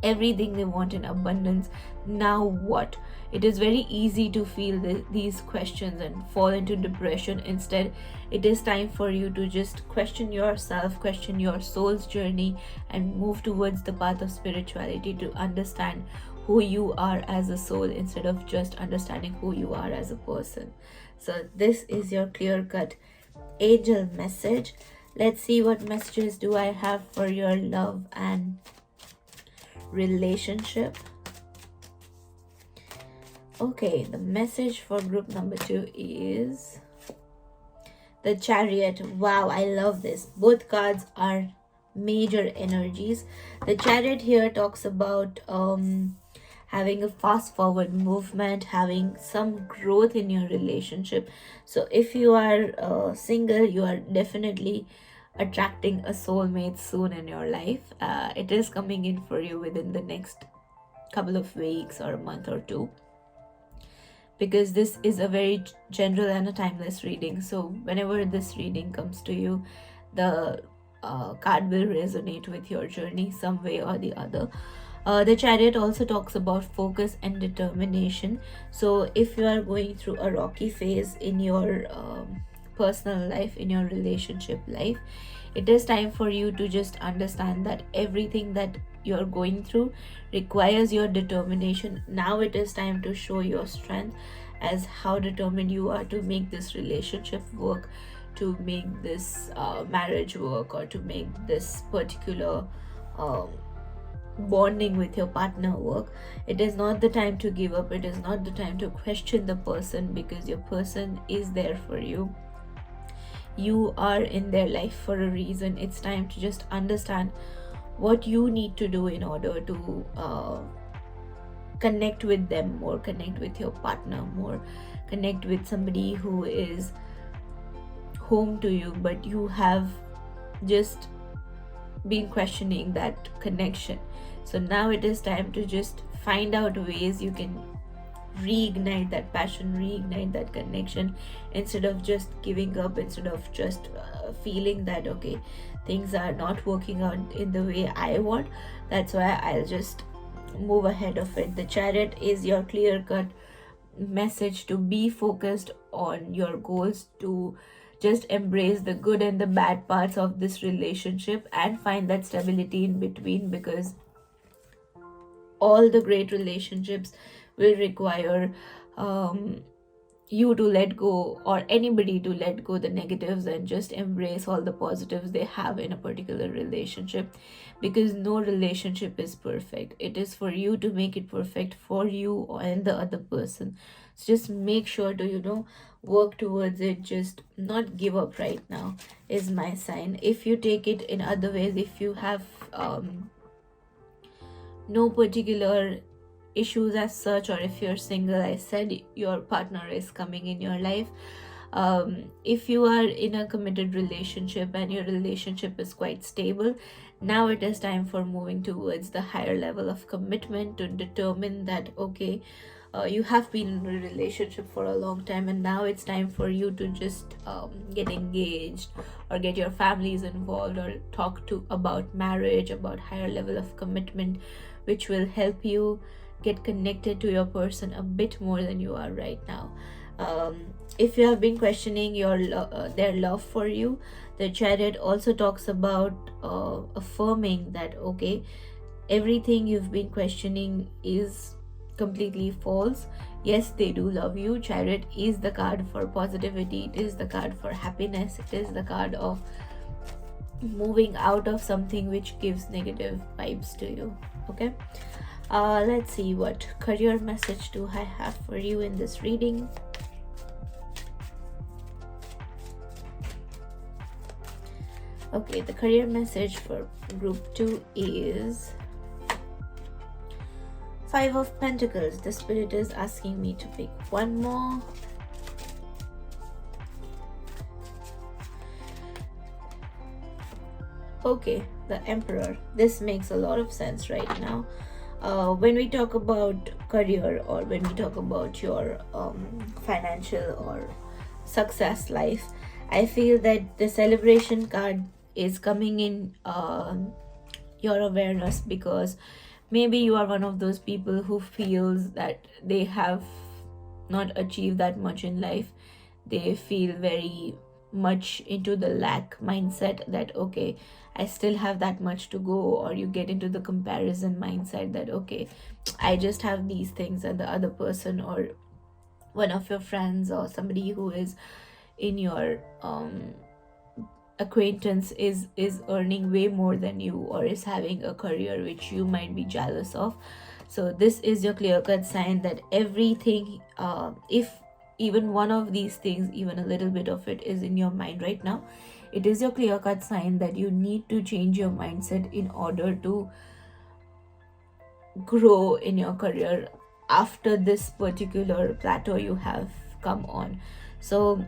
Speaker 1: everything they want in abundance. Now what? It is very easy to feel these questions and fall into depression. Instead, it is time for you to just question yourself, question your soul's journey, and move towards the path of spirituality to understand who you are as a soul instead of just understanding who you are as a person. So this is your clear-cut angel message. Let's see what messages do I have for your love and relationship. Okay, the message for group number 2 is the Chariot. Wow, I love this. Both cards are major energies. The Chariot here talks about having a fast forward movement, having some growth in your relationship. So if you are single, you are definitely attracting a soulmate soon in your life. It is coming in for you within the next couple of weeks or a month or two, because this is a very general and a timeless reading. So whenever this reading comes to you, the card will resonate with your journey some way or the other. The Chariot also talks about focus and determination. So if you are going through a rocky phase in your personal life, in your relationship life, it is time for you to just understand that everything that you're going through requires your determination. Now it is time to show your strength as how determined you are to make this relationship work, to make this marriage work, or to make this particular bonding with your partner work. It is not the time to give up. It is not the time to question the person, because your person is there for you. You are in their life for a reason. It's time to just understand what you need to do in order to connect with them more, connect with your partner more, connect with somebody who is home to you, but you have just been questioning that connection. So now it is time to just find out ways you can reignite that passion, reignite that connection, instead of just giving up, instead of just feeling that okay, things are not working out in the way I want, that's why I'll just move ahead of it. The Chariot is your clear-cut message to be focused on your goals, to just embrace the good and the bad parts of this relationship and find that stability in between, because all the great relationships will require you to let go, or anybody to let go the negatives and just embrace all the positives they have in a particular relationship, because no relationship is perfect. It is for you to make it perfect for you and the other person. So just make sure to work towards it. Just not give up right now is my sign. If you take it in other ways, if you have no particular issues as such, or if you're single, I said your partner is coming in your life. If you are in a committed relationship and your relationship is quite stable, now it is time for moving towards the higher level of commitment, to determine that okay, you have been in a relationship for a long time, and now it's time for you to just get engaged, or get your families involved, or talk to about marriage, about higher level of commitment, which will help you get connected to your person a bit more than you are right now. If you have been questioning their love for you, the Chariot also talks about affirming that okay, everything you've been questioning is completely false. Yes, they do love you. Chariot is the card for positivity. It is the card for happiness. It is the card of moving out of something which gives negative vibes to you. Okay, let's see what career message do I have for you in this reading. Okay, the career message for group 2 is 5 of Pentacles. The Spirit is asking me to pick one more. Okay, the Emperor. This makes a lot of sense right now. When we talk about career, or when we talk about your financial or success life, I feel that the Celebration card is coming in your awareness, because Maybe you are one of those people who feels that they have not achieved that much in life. They feel very much into the lack mindset, that okay, I still have that much to go. Or you get into the comparison mindset that okay, I just have these things, and the other person or one of your friends or somebody who is in your acquaintance is earning way more than you, or is having a career which you might be jealous of. So this is your clear cut sign that everything, if even one of these things, even a little bit of it is in your mind right now, it is your clear cut sign that you need to change your mindset in order to grow in your career after this particular plateau you have come on. So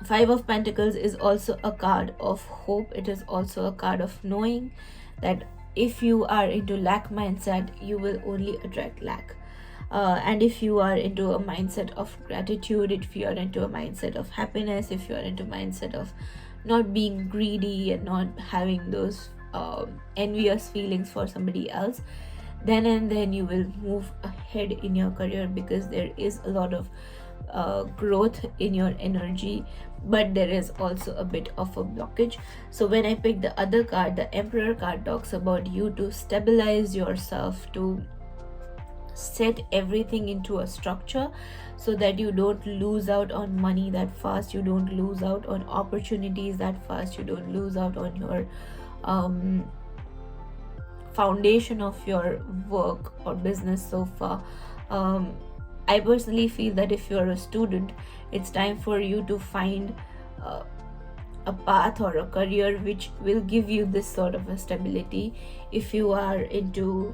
Speaker 1: Five of Pentacles is also a card of hope. It is also a card of knowing that if you are into lack mindset, you will only attract lack. And if you are into a mindset of gratitude, if you are into a mindset of happiness, if you are into mindset of not being greedy and not having those envious feelings for somebody else, then and then you will move ahead in your career, because there is a lot of growth in your energy, but there is also a bit of a blockage. So when I picked the other card, the Emperor card talks about you to stabilize yourself, to set everything into a structure so that you don't lose out on money that fast, you don't lose out on opportunities that fast, you don't lose out on your foundation of your work or business so far. I personally feel that if you're a student, it's time for you to find a path or a career which will give you this sort of a stability. If you are into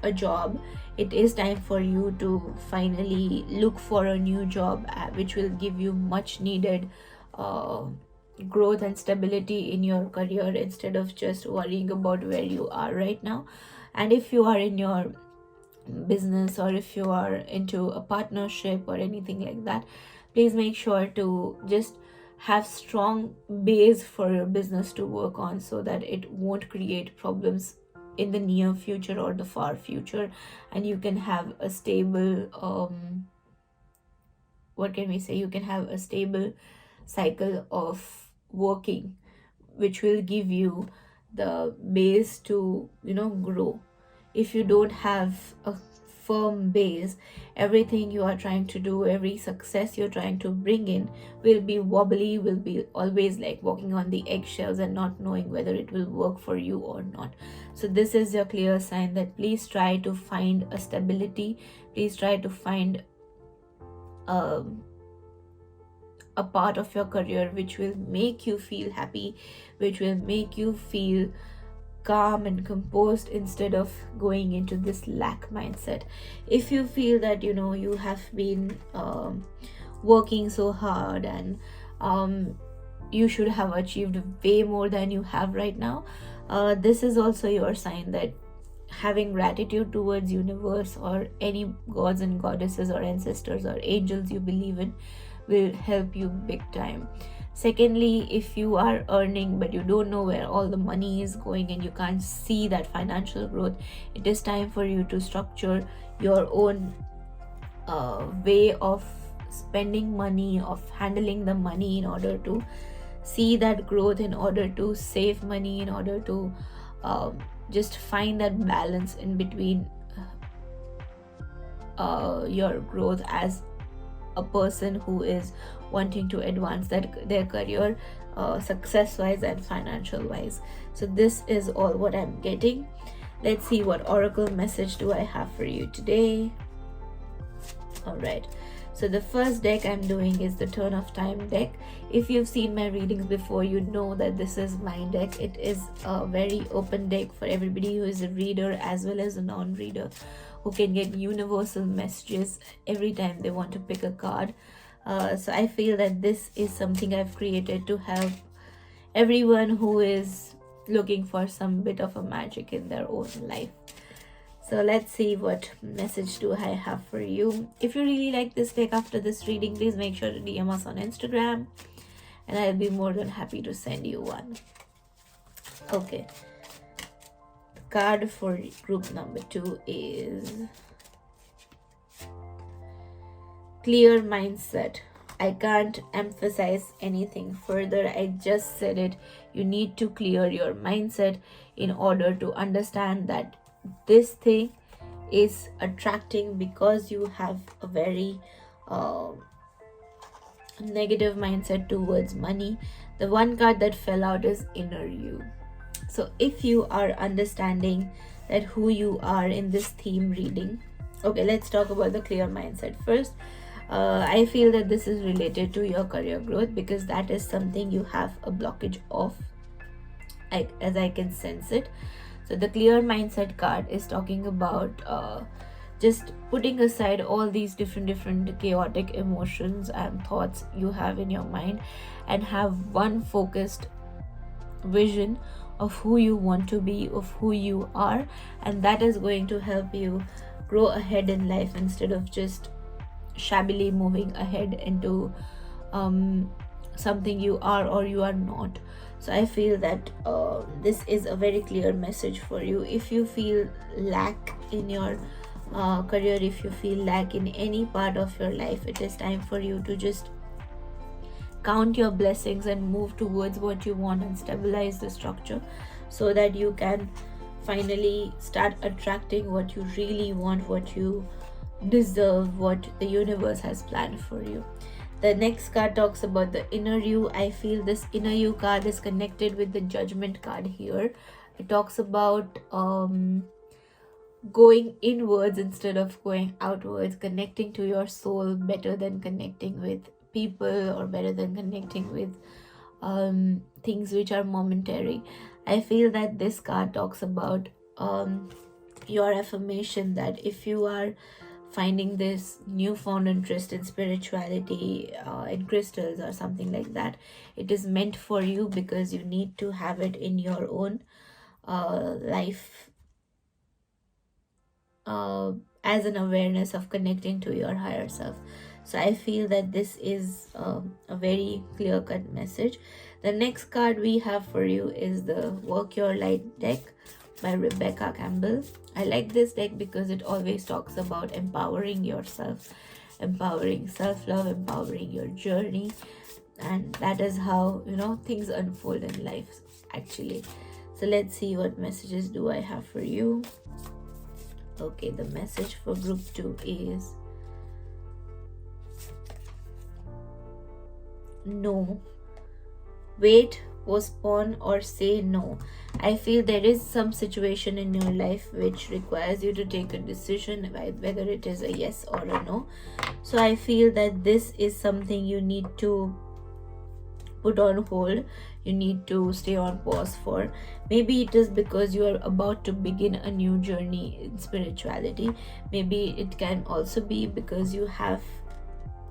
Speaker 1: a job, it is time for you to finally look for a new job which will give you much needed growth and stability in your career, instead of just worrying about where you are right now. And if you are in your business, or if you are into a partnership or anything like that, please make sure to just have strong base for your business to work on, so that it won't create problems in the near future or the far future, and you can have a stable what can we say, you can have a stable cycle of working, which will give you the base to grow. If you don't have a firm base, everything you are trying to do, every success you're trying to bring in will be wobbly, will be always like walking on the eggshells and not knowing whether it will work for you or not. So this is your clear sign that please try to find a stability, please try to find a part of your career which will make you feel happy, which will make you feel calm and composed, instead of going into this lack mindset. If you feel that you have been working so hard, and you should have achieved way more than you have right now, this is also your sign that having gratitude towards universe or any gods and goddesses or ancestors or angels you believe in will help you big time. Secondly, if you are earning but you don't know where all the money is going and you can't see that financial growth, it is time for you to structure your own way of spending money, of handling the money, in order to see that growth, in order to save money, in order to just find that balance in between your growth as a person who is wanting to advance their career success wise and financial wise. So this is all what I'm getting. Let's see what oracle message do I have for you today. All right, so the first deck I'm doing is the Turn of Time deck. If you've seen my readings before, you know that this is my deck. It is a very open deck for everybody who is a reader as well as a non-reader, who can get universal messages every time they want to pick a card. So I feel that this is something I've created to help everyone who is looking for some bit of a magic in their own life. So let's see what message do I have for you. If you really like this deck after this reading, please make sure to DM us on Instagram, and I'll be more than happy to send you one. Okay. card for group number 2 is clear mindset. I can't emphasize anything further. I just said it. You need to clear your mindset in order to understand that this thing is attracting because you have a very uh, negative mindset towards money. The one card that fell out is inner you. So if you are understanding that who you are in this theme reading, okay, let's talk about the clear mindset first. I feel that this is related to your career growth because that is something you have a blockage of, as I can sense it. So the clear mindset card is talking about just putting aside all these different chaotic emotions and thoughts you have in your mind and have one focused vision of who you want to be, of who you are, and that is going to help you grow ahead in life instead of just shabbily moving ahead into something you are or you are not. So I feel that this is a very clear message for you. If you feel lack in your career, if you feel lack in any part of your life, it is time for you to just count your blessings and move towards what you want and stabilize the structure so that you can finally start attracting what you really want, what you deserve, what the universe has planned for you. The next card talks about the inner you. I feel this inner you card is connected with the judgment card here. It talks about going inwards instead of going outwards, connecting to your soul better than connecting with people or better than connecting with things which are momentary. I feel that this card talks about your affirmation that if you are finding this newfound interest in spirituality, in crystals or something like that, it is meant for you because you need to have it in your own life as an awareness of connecting to your higher self. So I feel that this is a very clear cut message. The next card we have for you is the Work Your Light deck by Rebecca Campbell. I like this deck because it always talks about empowering yourself, empowering self-love, empowering your journey, and that is how things unfold in life actually. So let's see what messages do I have for you. Okay, the message for group 2 is no. Wait, postpone, or say no. I feel there is some situation in your life which requires you to take a decision, whether it is a yes or a no. So I feel that this is something you need to put on hold, you need to stay on pause for. Maybe it is because you are about to begin a new journey in spirituality. Maybe it can also be because you have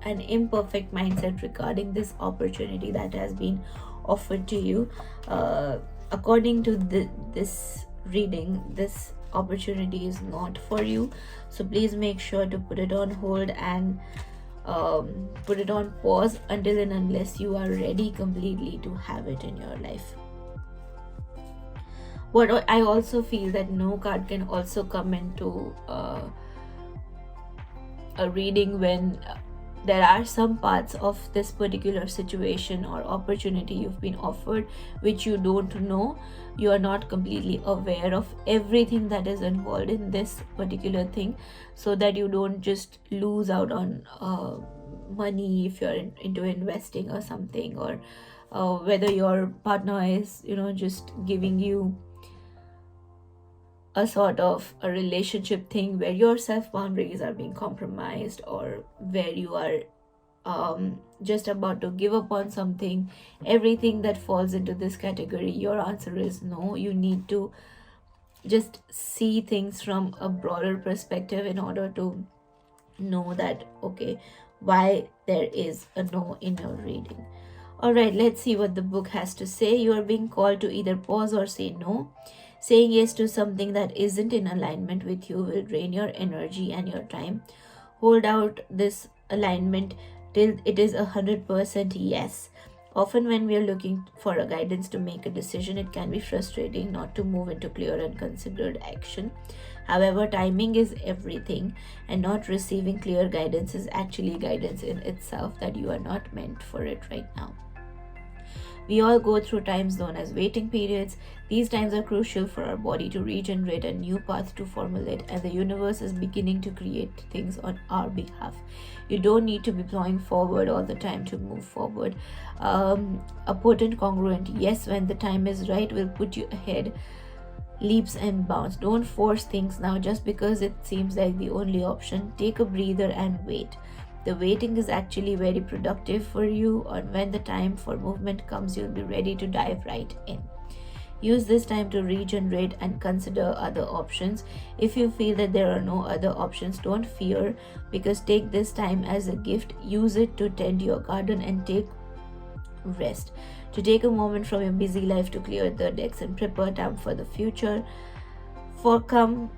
Speaker 1: an imperfect mindset regarding this opportunity that has been offered to you. According to this reading, this opportunity is not for you, so please make sure to put it on hold and put it on pause until and unless you are ready completely to have it in your life. What I also feel that no card can also come into a reading when there are some parts of this particular situation or opportunity you've been offered which you don't know. You are not completely aware of everything that is involved in this particular thing, so that you don't just lose out on money if you're into investing or something, or whether your partner is just giving you a sort of a relationship thing where your self boundaries are being compromised, or where you are just about to give up on something. Everything that falls into this category, your answer is no. You need to just see things from a broader perspective in order to know that okay, why there is a no in your reading. All right, let's see what the book has to say. You are being called to either pause or say no. Saying yes to something that isn't in alignment with you will drain your energy and your time. Hold out this alignment till it is 100% yes. Often when we are looking for a guidance to make a decision, it can be frustrating not to move into clear and considered action. However, timing is everything, and not receiving clear guidance is actually guidance in itself that you are not meant for it right now. We all go through times known as waiting periods. These times are crucial for our body to regenerate, a new path to formulate, and the universe is beginning to create things on our behalf. You don't need to be plowing forward all the time to move forward. A potent congruent yes when the time is right will put you ahead leaps and bounds. Don't force things now just because it seems like the only option. Take a breather and wait. The waiting is actually very productive for you, and when the time for movement comes, you'll be ready to dive right in. Use this time to regenerate and consider other options. If you feel that there are no other options, don't fear, because take this time as a gift. Use it to tend your garden and take rest. To take a moment from your busy life to clear the decks and prepare time for the future. For come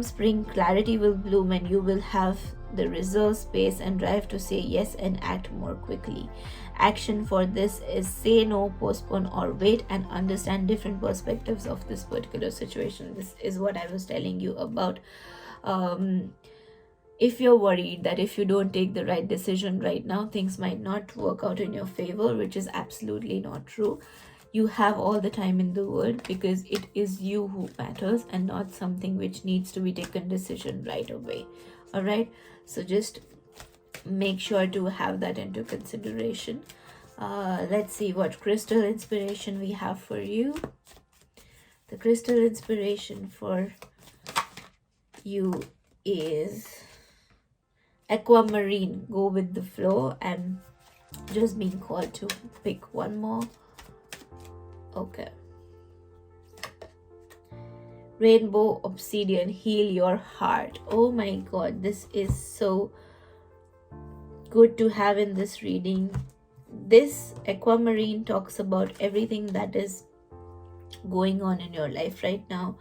Speaker 1: spring, clarity will bloom and you will have the reserve space and drive to say yes and act more quickly. Action for this is say no, postpone, or wait, and understand different perspectives of this particular situation. This is what I was telling you about. If you're worried that if you don't take the right decision right now, things might not work out in your favor, which is absolutely not true. You have all the time in the world, because it is you who matters and not something which needs to be taken decision right away. All right, so just make sure to have that into consideration. Let's see what crystal inspiration we have for you. The crystal inspiration for you is aquamarine. Go with the flow. I'm just being called to pick one more. Okay. Rainbow obsidian, heal your heart. Oh my god, this is so good to have in this reading. This aquamarine talks about everything that is going on in your life right now.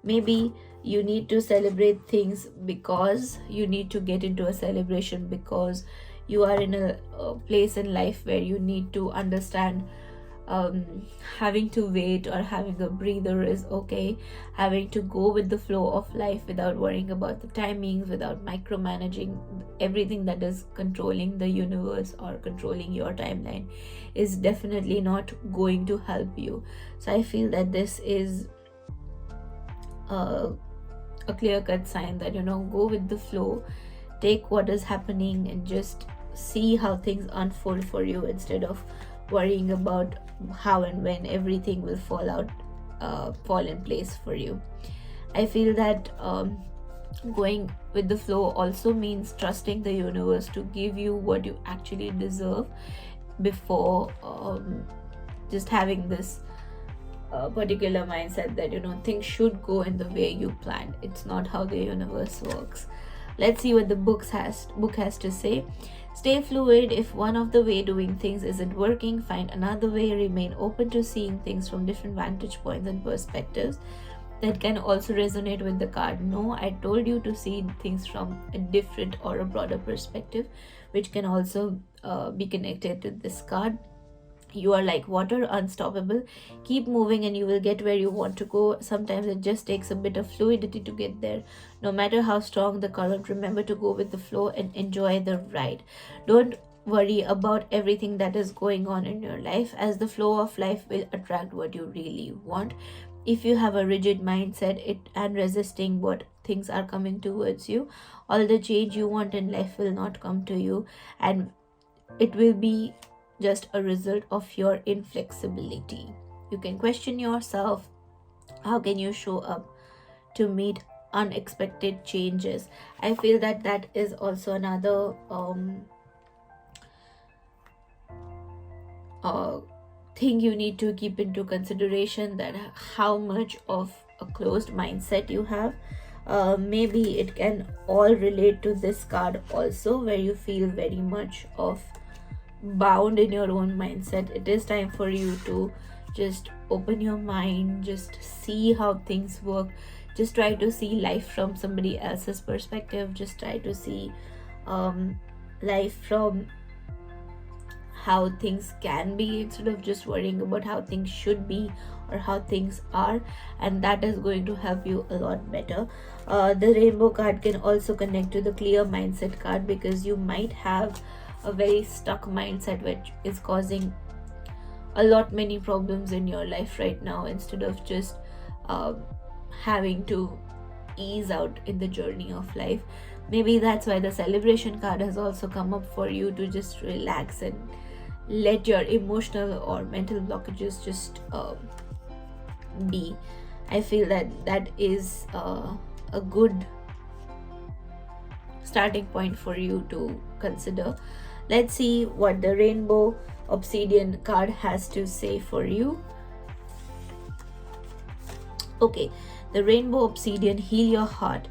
Speaker 1: Maybe you need to celebrate things because you need to get into a celebration, because you are in a place in life where you need to understand having to wait or having a breather is okay. Having to go with the flow of life without worrying about the timings, without micromanaging everything that is controlling the universe or controlling your timeline, is definitely not going to help you. So I feel that this is a clear-cut sign that, go with the flow, take what is happening and just see how things unfold for you, instead of worrying about how and when everything will fall in place for you. I feel that going with the flow also means trusting the universe to give you what you actually deserve, before just having this particular mindset that things should go in the way you planned. It's not how the universe works. Let's see what the book has to say. Stay fluid. If one of the way doing things isn't working, find another way. Remain open to seeing things from different vantage points and perspectives. That can also resonate with the card. No, I told you to see things from a different or a broader perspective, which can also be connected to this card. You are like water, unstoppable. Keep moving and you will get where you want to go. Sometimes it just takes a bit of fluidity to get there. No matter how strong the current, remember to go with the flow and enjoy the ride. Don't worry about everything that is going on in your life, as the flow of life will attract what you really want. If you have a rigid mindset and resisting what things are coming towards you, all the change you want in life will not come to you, and it will be just a result of your inflexibility. You can question yourself. How can you show up to meet unexpected changes? I feel that is also another thing you need to keep into consideration, that how much of a closed mindset you have. Maybe it can all relate to this card also, where you feel very much of bound in your own mindset. It is time for you to just open your mind, just see how things work, just try to see life from somebody else's perspective, just try to see life from how things can be instead of just worrying about how things should be or how things are, and that is going to help you a lot better. The rainbow card can also connect to the clear mindset card, because you might have a very stuck mindset which is causing a lot many problems in your life right now, instead of just um, having to ease out in the journey of life. Maybe that's why the celebration card has also come up for you, to just relax and let your emotional or mental blockages just be. I feel that that is a good starting point for you to consider. Let's see what the rainbow obsidian card has to say for you. Okay, the rainbow obsidian, heal your heart.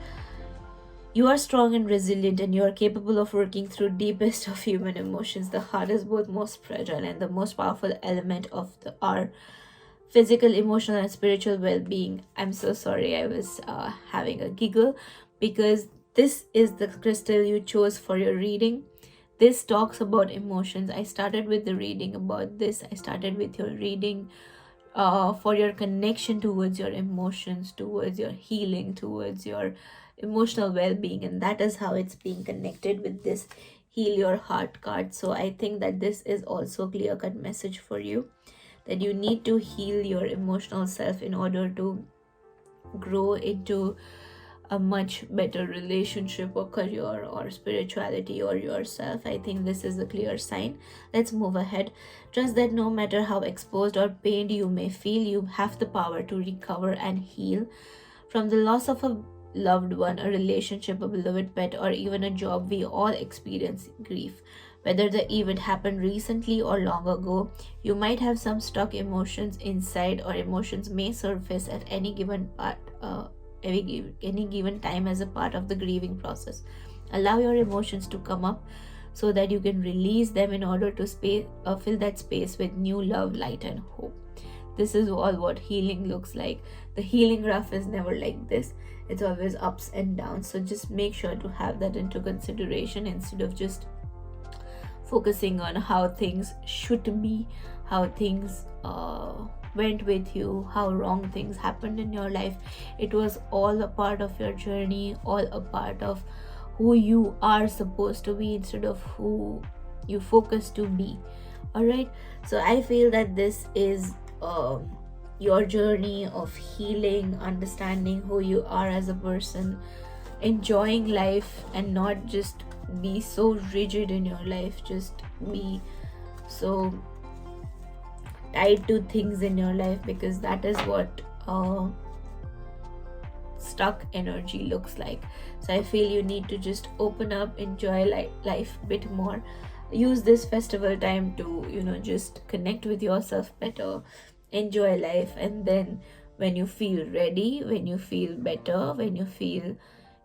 Speaker 1: You are strong and resilient, and you are capable of working through deepest of human emotions. The heart is both most fragile and the most powerful element of our physical, emotional, and spiritual well-being. I'm so sorry, I was having a giggle, because this is the crystal you chose for your reading. This talks about emotions. I started with the reading about this. I started with your reading for your connection towards your emotions, towards your healing, towards your emotional well-being, and that is how it's being connected with this heal your heart card. So I think that this is also a clear-cut message for you, that you need to heal your emotional self in order to grow into a much better relationship or career or spirituality or yourself. I think this is a clear sign. Let's move ahead. Trust that no matter how exposed or pained you may feel, you have the power to recover and heal from the loss of a loved one, a relationship, a beloved pet, or even a job. We all experience grief. Whether the event happened recently or long ago, you might have some stuck emotions inside, or emotions may surface at any given any given time as a part of the grieving process. Allow your emotions to come up so that you can release them in order to fill that space with new love, light, and hope. This is all what healing looks like. The healing graph is never like this. It's always ups and downs. So just make sure to have that into consideration, instead of just focusing on how things should be, how things went with you, how wrong things happened in your life. It was all a part of your journey, all a part of who you are supposed to be, instead of who you focus to be. All right, so I feel that this is your journey of healing, understanding who you are as a person, enjoying life, and not just be so rigid in your life, just be so tied to things in your life, because that is what stuck energy looks like. So I feel you need to just open up, enjoy life a bit more, use this festival time to just connect with yourself better, enjoy life, and then when you feel ready, when you feel better, when you feel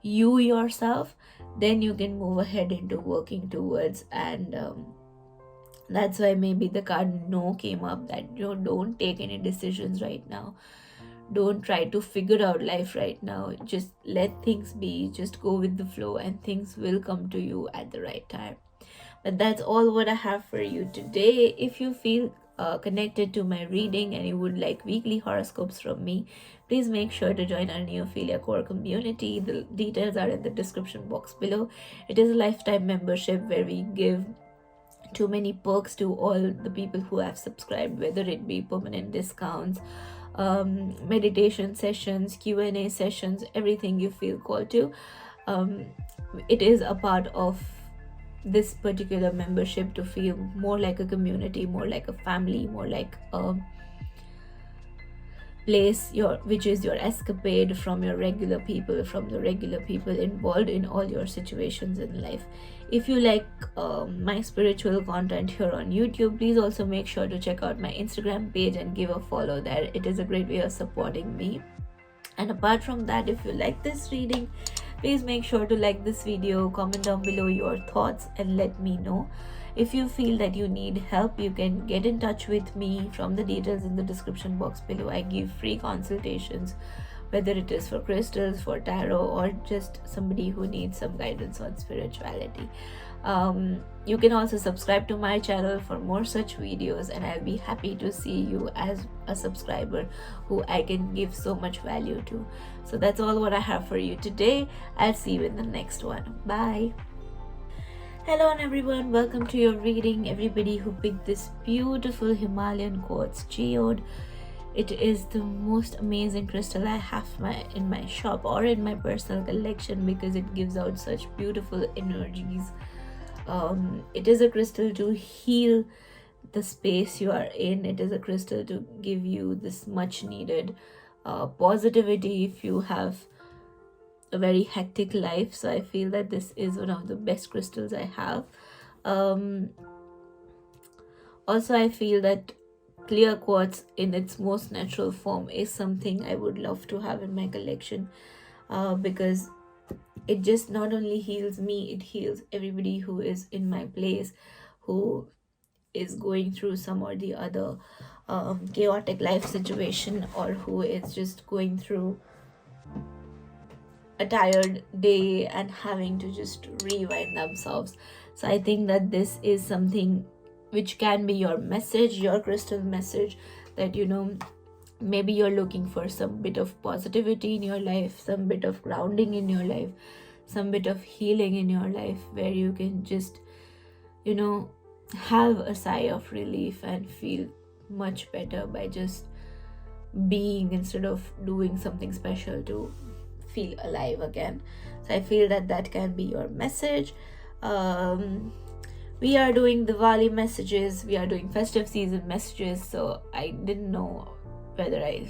Speaker 1: you yourself, then you can move ahead into working towards. And that's why maybe the card no came up, that don't take any decisions right now, don't try to figure out life right now, just let things be, just go with the flow, and things will come to you at the right time. But that's all what I have for you today. If you feel connected to my reading and you would like weekly horoscopes from me, please make sure to join our Neophilia core community. The details are in the description box below. It is a lifetime membership where we give too many perks to all the people who have subscribed, whether it be permanent discounts, meditation sessions, Q&A sessions, everything you feel called to. It is a part of this particular membership to feel more like a community, more like a family, more like a place which is your escapade from your regular people, from the regular people involved in all your situations in life. If you like my spiritual content here on YouTube, please also make sure to check out my Instagram page and give a follow there. It is a great way of supporting me. And apart from that, if you like this reading, please make sure to like this video, comment down below your thoughts, and let me know. If you feel that you need help, you can get in touch with me from the details in the description box below. I give free consultations whether it is for crystals, for tarot, or just somebody who needs some guidance on spirituality. You can also subscribe to my channel for more such videos, and I'll be happy to see you as a subscriber who I can give so much value to. So that's all what I have for you today. I'll see you in the next one. Bye. Hello everyone, welcome to your reading. Everybody who picked this beautiful Himalayan quartz geode. It is the most amazing crystal I have in my shop or in my personal collection because it gives out such beautiful energies. It is a crystal to heal the space you are in. It is a crystal to give you this much needed positivity if you have a very hectic life. So I feel that this is one of the best crystals I have. Also, I feel that clear quartz in its most natural form is something I would love to have in my collection, because it just not only heals me, it heals everybody who is in my place, who is going through some or the other chaotic life situation, or who is just going through a tired day and having to just rewind themselves. So I think that this is something which can be your message, your crystal message, that maybe you're looking for some bit of positivity in your life, some bit of grounding in your life, some bit of healing in your life, where you can just have a sigh of relief and feel much better by just being, instead of doing something special to feel alive again. So I feel that that can be your message. We are doing Diwali messages, we are doing festive season messages, so I didn't know whether I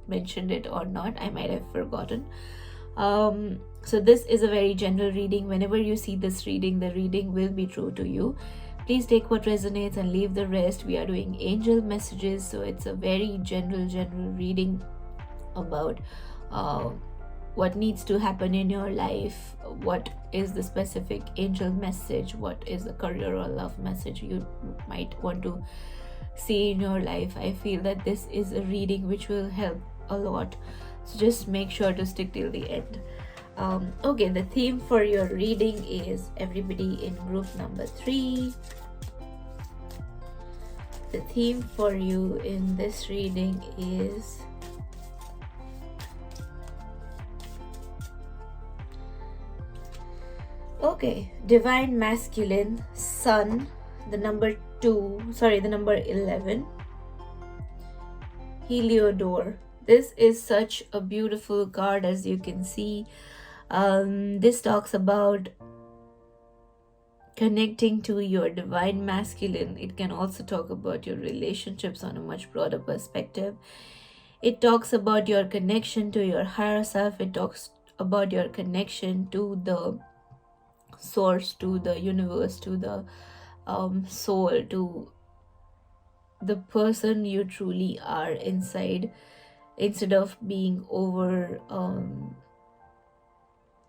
Speaker 1: mentioned it or not. I might have forgotten. So this is a very general reading. Whenever you see this reading, the reading will be true to you. Please take what resonates and leave the rest. We are doing angel messages, so it's a very general reading about what needs to happen in your life, what is the specific angel message, what is the career or love message you might want to see in your life. I feel that this is a reading which will help a lot, so just make sure to stick till the end. Okay, the theme for your reading is everybody in group number 3. The theme for you in this reading is Divine Masculine, Sun, the number 11, Heliodor. This is such a beautiful card, as you can see. This talks about connecting to your divine masculine. It can also talk about your relationships on a much broader perspective. It talks about your connection to your higher self. It talks about your connection to the source, to the universe, to the soul, to the person you truly are inside, instead of being over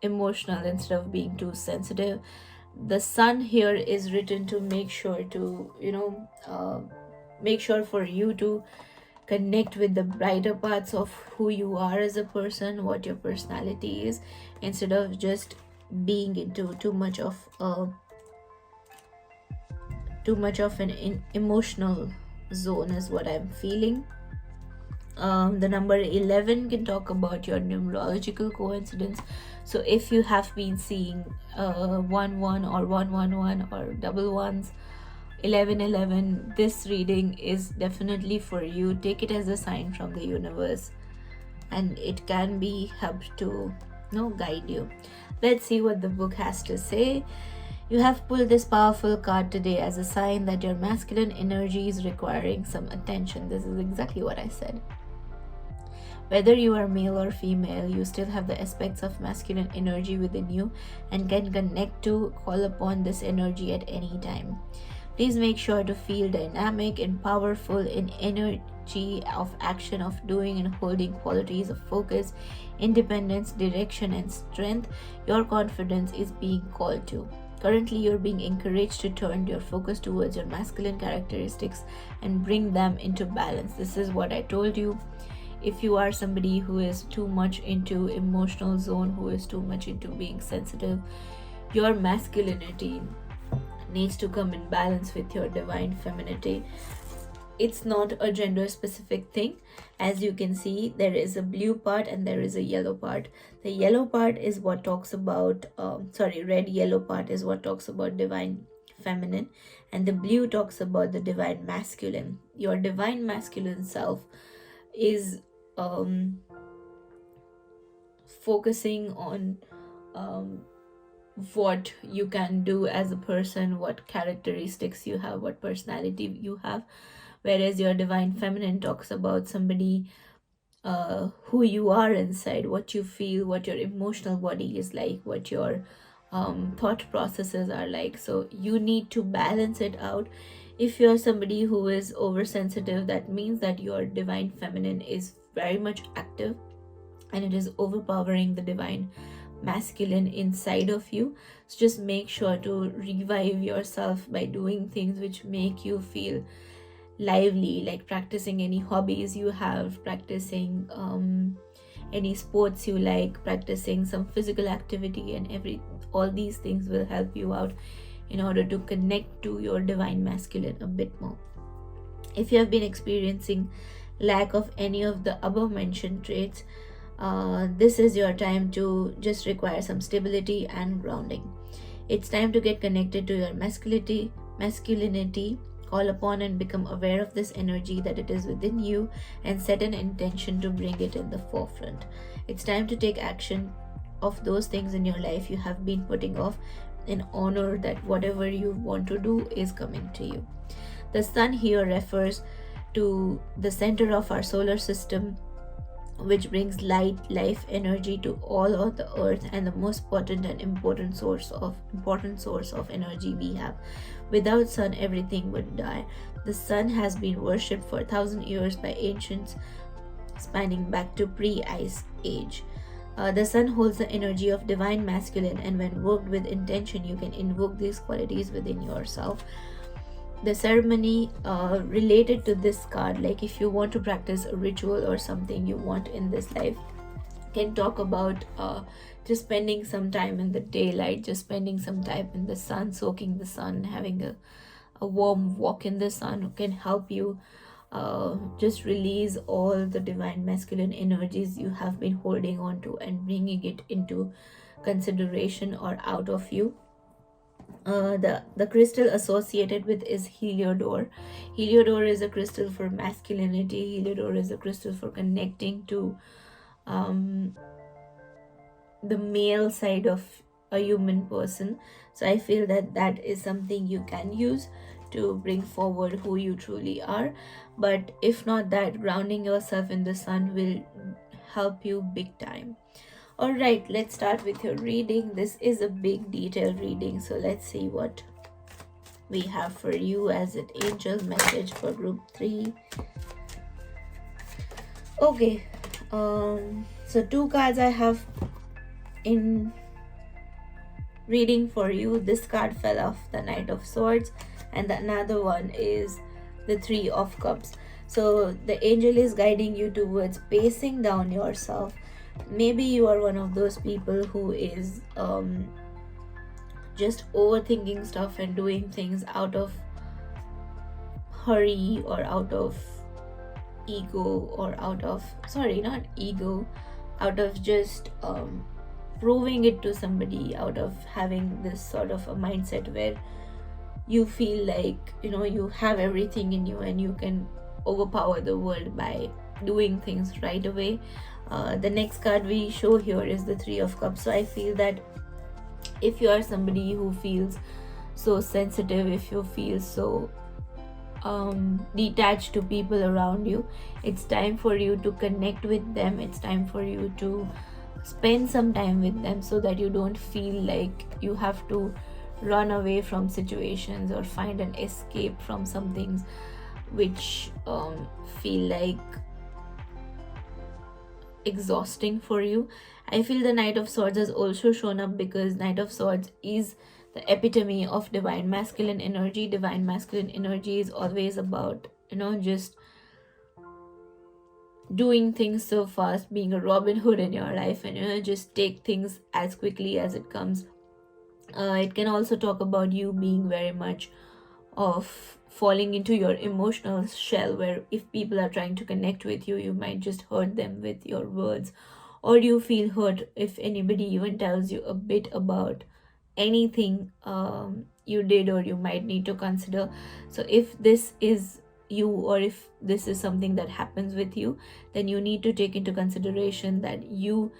Speaker 1: emotional, instead of being too sensitive. The sun here is written to make sure for you to connect with the brighter parts of who you are as a person, what your personality is, instead of just being into too much of an emotional zone, is what I'm feeling. The number 11 can talk about your numerological coincidence. So if you have been seeing 1-1 or 1-1-1 or double ones, 11-11, this reading is definitely for you. Take it as a sign from the universe, and it can be helped to guide you. Let's see what the book has to say. You have pulled this powerful card today as a sign that your masculine energy is requiring some attention. This is exactly what I said. Whether you are male or female, you still have the aspects of masculine energy within you and can call upon this energy at any time. Please make sure to feel dynamic and powerful in energy of action, of doing and holding qualities of focus, independence, direction, and strength. Your confidence is being called to. Currently, you're being encouraged to turn your focus towards your masculine characteristics and bring them into balance. This is what I told you. if you are somebody who is too much into emotional zone, who is too much into being sensitive, your masculinity needs to come in balance with your divine femininity. It's not a gender specific thing. As you can see, there is a blue part and there is a yellow part. The yellow part is what talks about red yellow part is what talks about divine feminine, and the blue talks about the divine masculine. Your divine masculine self is um focusing on um what you can do as a person, what characteristics you have, what personality you have, whereas your divine feminine talks about somebody who you are inside, what you feel, what your emotional body is like, what your thought processes are like. So you need to balance it out. If you're somebody who is oversensitive, that means that your divine feminine is very much active and it is overpowering the divine masculine inside of you. So just make sure to revive yourself by doing things which make you feel lively, like practicing any hobbies you have, practicing any sports you like, practicing some physical activity, and all these things will help you out in order to connect to your divine masculine a bit more. If you have been experiencing lack of any of the above mentioned traits, this is your time to just require some stability and grounding. It's time to get connected to your masculinity, call upon and become aware of this energy that it is within you, and set an intention to bring it in the forefront. It's time to take action of those things in your life you have been putting off, and honor that whatever you want to do is coming to you. The sun here refers to the center of our solar system, which brings light, life, energy to all of the earth, and the most potent and important source of energy we have. Without sun, everything would die. The sun has been worshipped for 1,000 years by ancients, spanning back to pre-ice age. The sun holds the energy of divine masculine, and when worked with intention, you can invoke these qualities within yourself. The ceremony related to this card, like if you want to practice a ritual or something you want in this life, can talk about just spending some time in the daylight, just spending some time in the sun, soaking the sun, having a warm walk in the sun can help you just release all the divine masculine energies you have been holding on to and bringing it into consideration or out of you. The crystal associated with is Heliodor. Heliodor is a crystal for masculinity. Heliodor is a crystal for connecting to um, the male side of a human person. So I feel that that is something you can use to bring forward who you truly are. But if not that, grounding yourself in the sun will help you big time. Alright, let's start with your reading. This is a big detailed reading, so let's see what we have for you as an angel message for group 3. Okay, so 2 cards I have in reading for you. This card fell off, the Knight of Swords, and the another one is the 3 of Cups. So the angel is guiding you towards pacing down yourself. Maybe you are one of those people who is just overthinking stuff and doing things out of hurry or out of ego, or out of out of just proving it to somebody, out of having this sort of a mindset where you feel like you have everything in you and you can overpower the world by doing things right away. The next card we show here is the 3 of Cups. So I feel that if you are somebody who feels so sensitive, if you feel so detached to people around you, it's time for you to connect with them. It's time for you to spend some time with them so that you don't feel like you have to run away from situations or find an escape from some things which feel like exhausting for you. I feel the Knight of Swords has also shown up because Knight of Swords is the epitome of divine masculine energy. Divine masculine energy is always about just doing things so fast, being a Robin Hood in your life, and just take things as quickly as it comes. It can also talk about you being very much of falling into your emotional shell, where if people are trying to connect with you, you might just hurt them with your words, or you feel hurt if anybody even tells you a bit about anything you did or you might need to consider. So if this is you, or if this is something that happens with you, then you need to take into consideration that you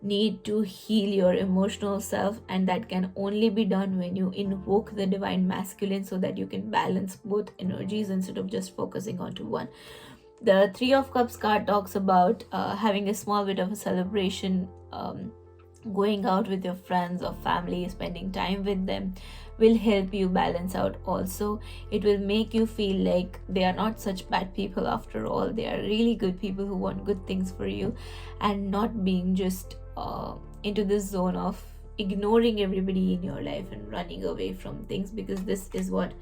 Speaker 1: need to heal your emotional self, and that can only be done when you invoke the divine masculine, so that you can balance both energies instead of just focusing onto one. The Three of Cups card talks about having a small bit of a celebration, going out with your friends or family, spending time with them will help you balance out. Also, it will make you feel like they are not such bad people after all. They are really good people who want good things for you, and not being just into this zone of ignoring everybody in your life and running away from things, because this is what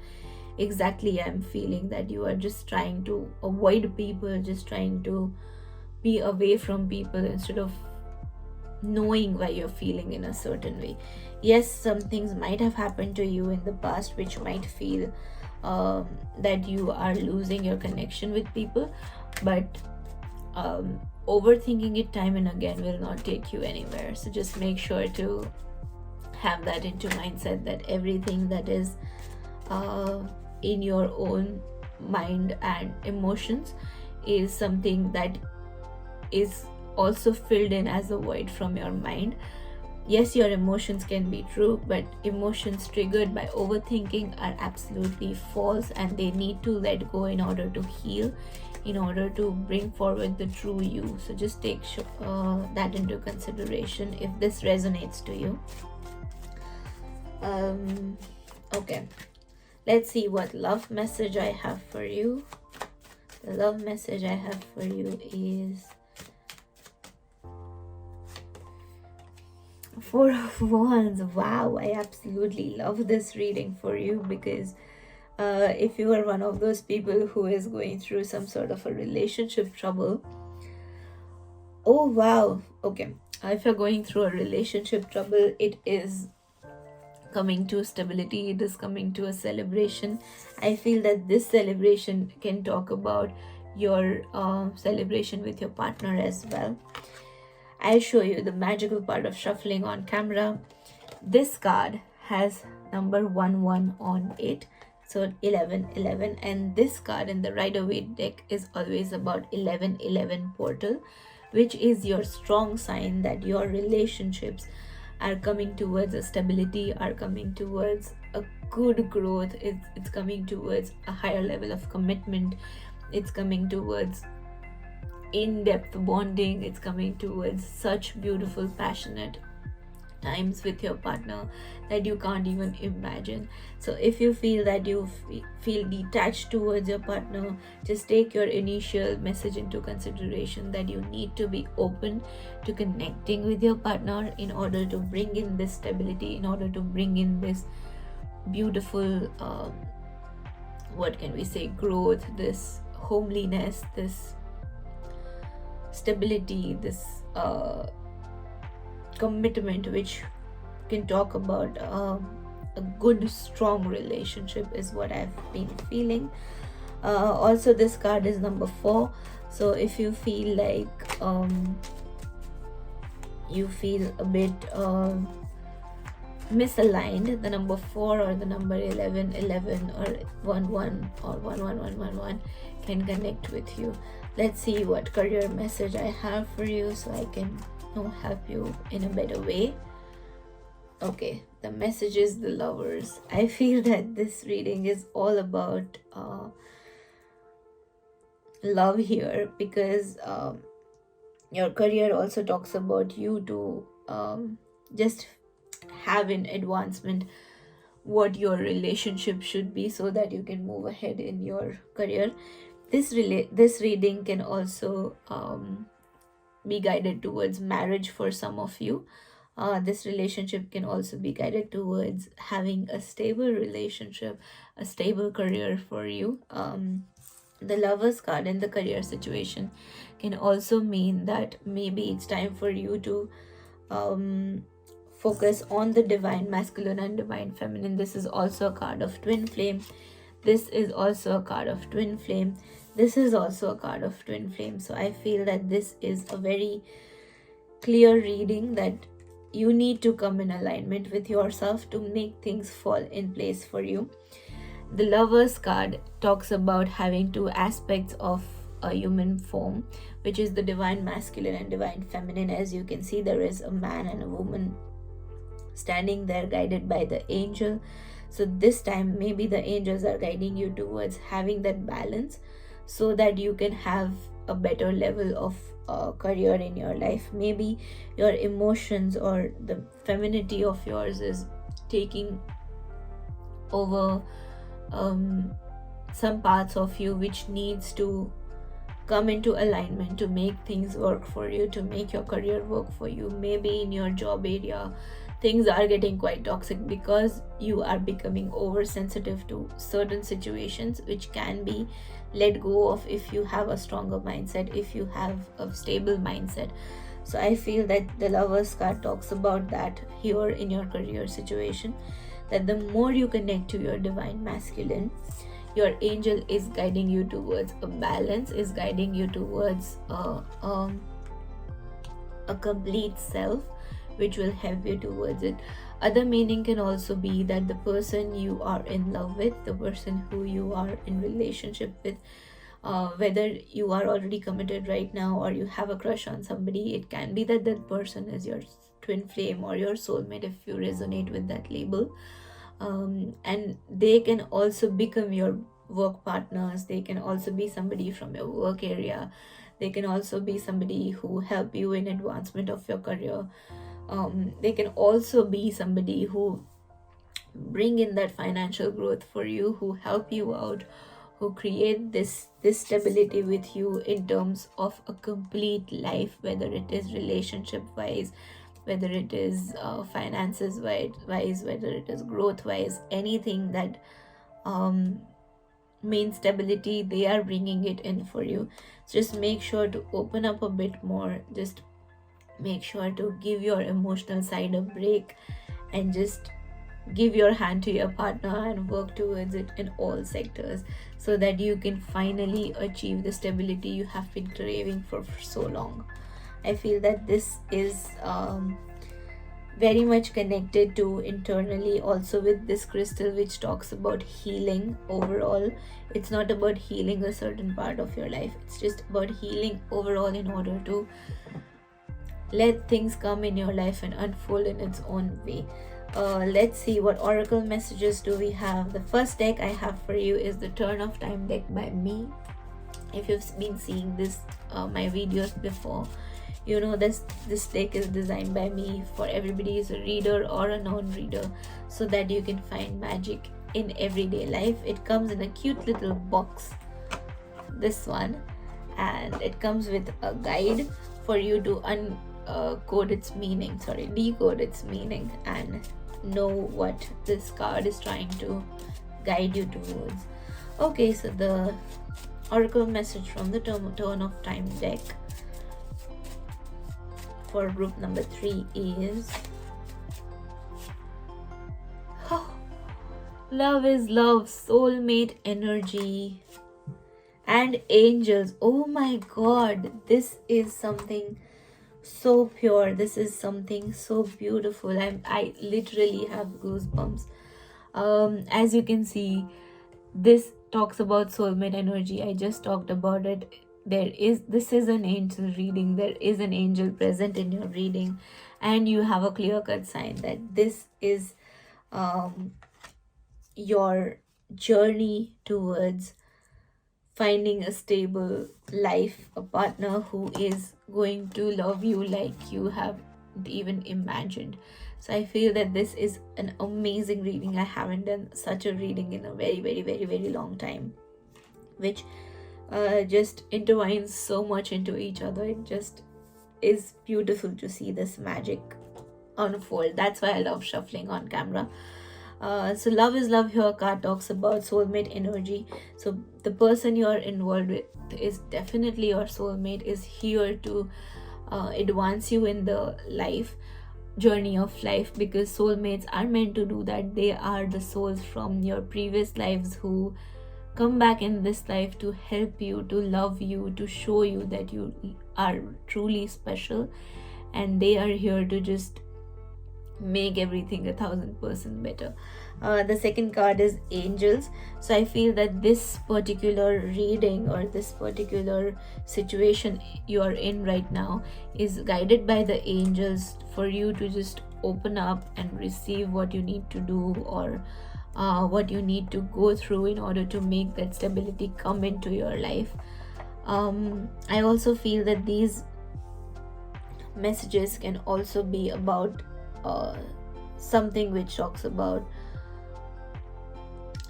Speaker 1: exactly I'm feeling, that you are just trying to avoid people, just trying to be away from people instead of knowing why you're feeling in a certain way. Yes, some things might have happened to you in the past which might feel that you are losing your connection with people, but overthinking it time and again will not take you anywhere. So just make sure to have that into mindset, that everything that is uh, in your own mind and emotions is something that is also filled in as a void from your mind. Yes, your emotions can be true, but emotions triggered by overthinking are absolutely false, and they need to let go in order to heal, in order to bring forward the true you. So just take that into consideration if this resonates to you. Okay, let's see what love message I have for you. The love message I have for you is Four of Wands. Wow, I absolutely love this reading for you, because if you are one of those people who is going through some sort of a relationship trouble, oh wow, okay. If you're going through a relationship trouble, it is coming to stability, it is coming to a celebration. I feel that this celebration can talk about your celebration with your partner as well. I'll show you the magical part of shuffling on camera. This card has number 11 on it, so 1111, and this card in the Rider-Waite deck is always about 1111 portal, which is your strong sign that your relationships are coming towards a stability, are coming towards a good growth, it's coming towards a higher level of commitment, it's coming towards in-depth bonding, it's coming towards such beautiful passionate times with your partner that you can't even imagine. So if you feel that you feel detached towards your partner, just take your initial message into consideration, that you need to be open to connecting with your partner in order to bring in this stability, in order to bring in this beautiful what can we say, growth, this homeliness, this stability, this commitment, which can talk about a good strong relationship is what I've been feeling. Also, this card is number 4, so if you feel like you feel a bit misaligned, the number 4 or the number 1111 or 11 or 11111 can connect with you. Let's see what career message I have for you, so I can help you in a better way. Okay, the message is the Lovers. I feel that this reading is all about love here, because your career also talks about you to just have an advancement what your relationship should be, so that you can move ahead in your career. This reading can also be guided towards marriage for some of you. This relationship can also be guided towards having a stable relationship, a stable career for you. The Lovers card in the career situation can also mean that maybe it's time for you to focus on the divine masculine and divine feminine. This is also a card of twin flame. This is also a card of twin flame. This is also a card of twin flame. So I feel that this is a very clear reading that you need to come in alignment with yourself to make things fall in place for you. The Lovers card talks about having two aspects of a human form, which is the divine masculine and divine feminine. As you can see, there is a man and a woman standing there guided by the angel. So this time maybe the angels are guiding you towards having that balance so that you can have a better level of career in your life. Maybe your emotions or the femininity of yours is taking over some parts of you, which needs to come into alignment to make things work for you, to make your career work for you. Maybe in your job area things are getting quite toxic because you are becoming oversensitive to certain situations, which can be let go of if you have a stronger mindset, if you have a stable mindset. So I feel that the Lovers card talks about that here in your career situation, that the more you connect to your divine masculine, your angel is guiding you towards a balance, is guiding you towards a complete self, which will help you towards it. Other meaning can also be that the person you are in love with, the person who you are in relationship with, whether you are already committed right now or you have a crush on somebody, it can be that that person is your twin flame or your soulmate if you resonate with that label. And they can also become your work partners. They can also be somebody from your work area. They can also be somebody who help you in advancement of your career. They can also be somebody who bring in that financial growth for you, who help you out, who create this stability with you in terms of a complete life, whether it is relationship wise, whether it is finances wise, whether it is growth wise, anything that means stability, they are bringing it in for you. So just make sure to open up a bit more. Just make sure to give your emotional side a break and just give your hand to your partner and work towards it in all sectors, so that you can finally achieve the stability you have been craving for so long. I feel that this is very much connected to internally also with this crystal, which talks about healing overall. It's not about healing a certain part of your life, it's just about healing overall in order to let things come in your life and unfold in its own way. Let's see what oracle messages do we have. The first deck I have for you is the Turn of Time deck by me. If you've been seeing this my videos before, you know this deck is designed by me for everybody who's a reader or a non-reader, so that you can find magic in everyday life. It comes in a cute little box, this one, and it comes with a guide for you to decode its meaning and know what this card is trying to guide you towards. Okay, so the oracle message from the Turn of Time deck for group number 3 is love is love, soulmate energy, and angels. Oh my god, this is something so pure. This is something so beautiful. I literally have goosebumps. As you can see, this talks about soulmate energy. I just talked about it. This is an angel reading. There is an angel present in your reading, and you have a clear-cut sign that this is your journey towards finding a stable life, a partner who is going to love you like you have even imagined. So I feel that this is an amazing reading. I haven't done such a reading in a very, very, very, very long time, which just intertwines so much into each other. It just is beautiful to see this magic unfold. That's why I love shuffling on camera. So love is love here card talks about soulmate energy. So the person you are involved with is definitely your soulmate, is here to advance you in the life journey of life, because soulmates are meant to do that. They are the souls from your previous lives who come back in this life to help you, to love you, to show you that you are truly special, and they are here to just make everything 1000% better. The second card is angels. So I feel that this particular reading or this particular situation you are in right now is guided by the angels for you to just open up and receive what you need to do, or what you need to go through in order to make that stability come into your life. I also feel that these messages can also be about something which talks about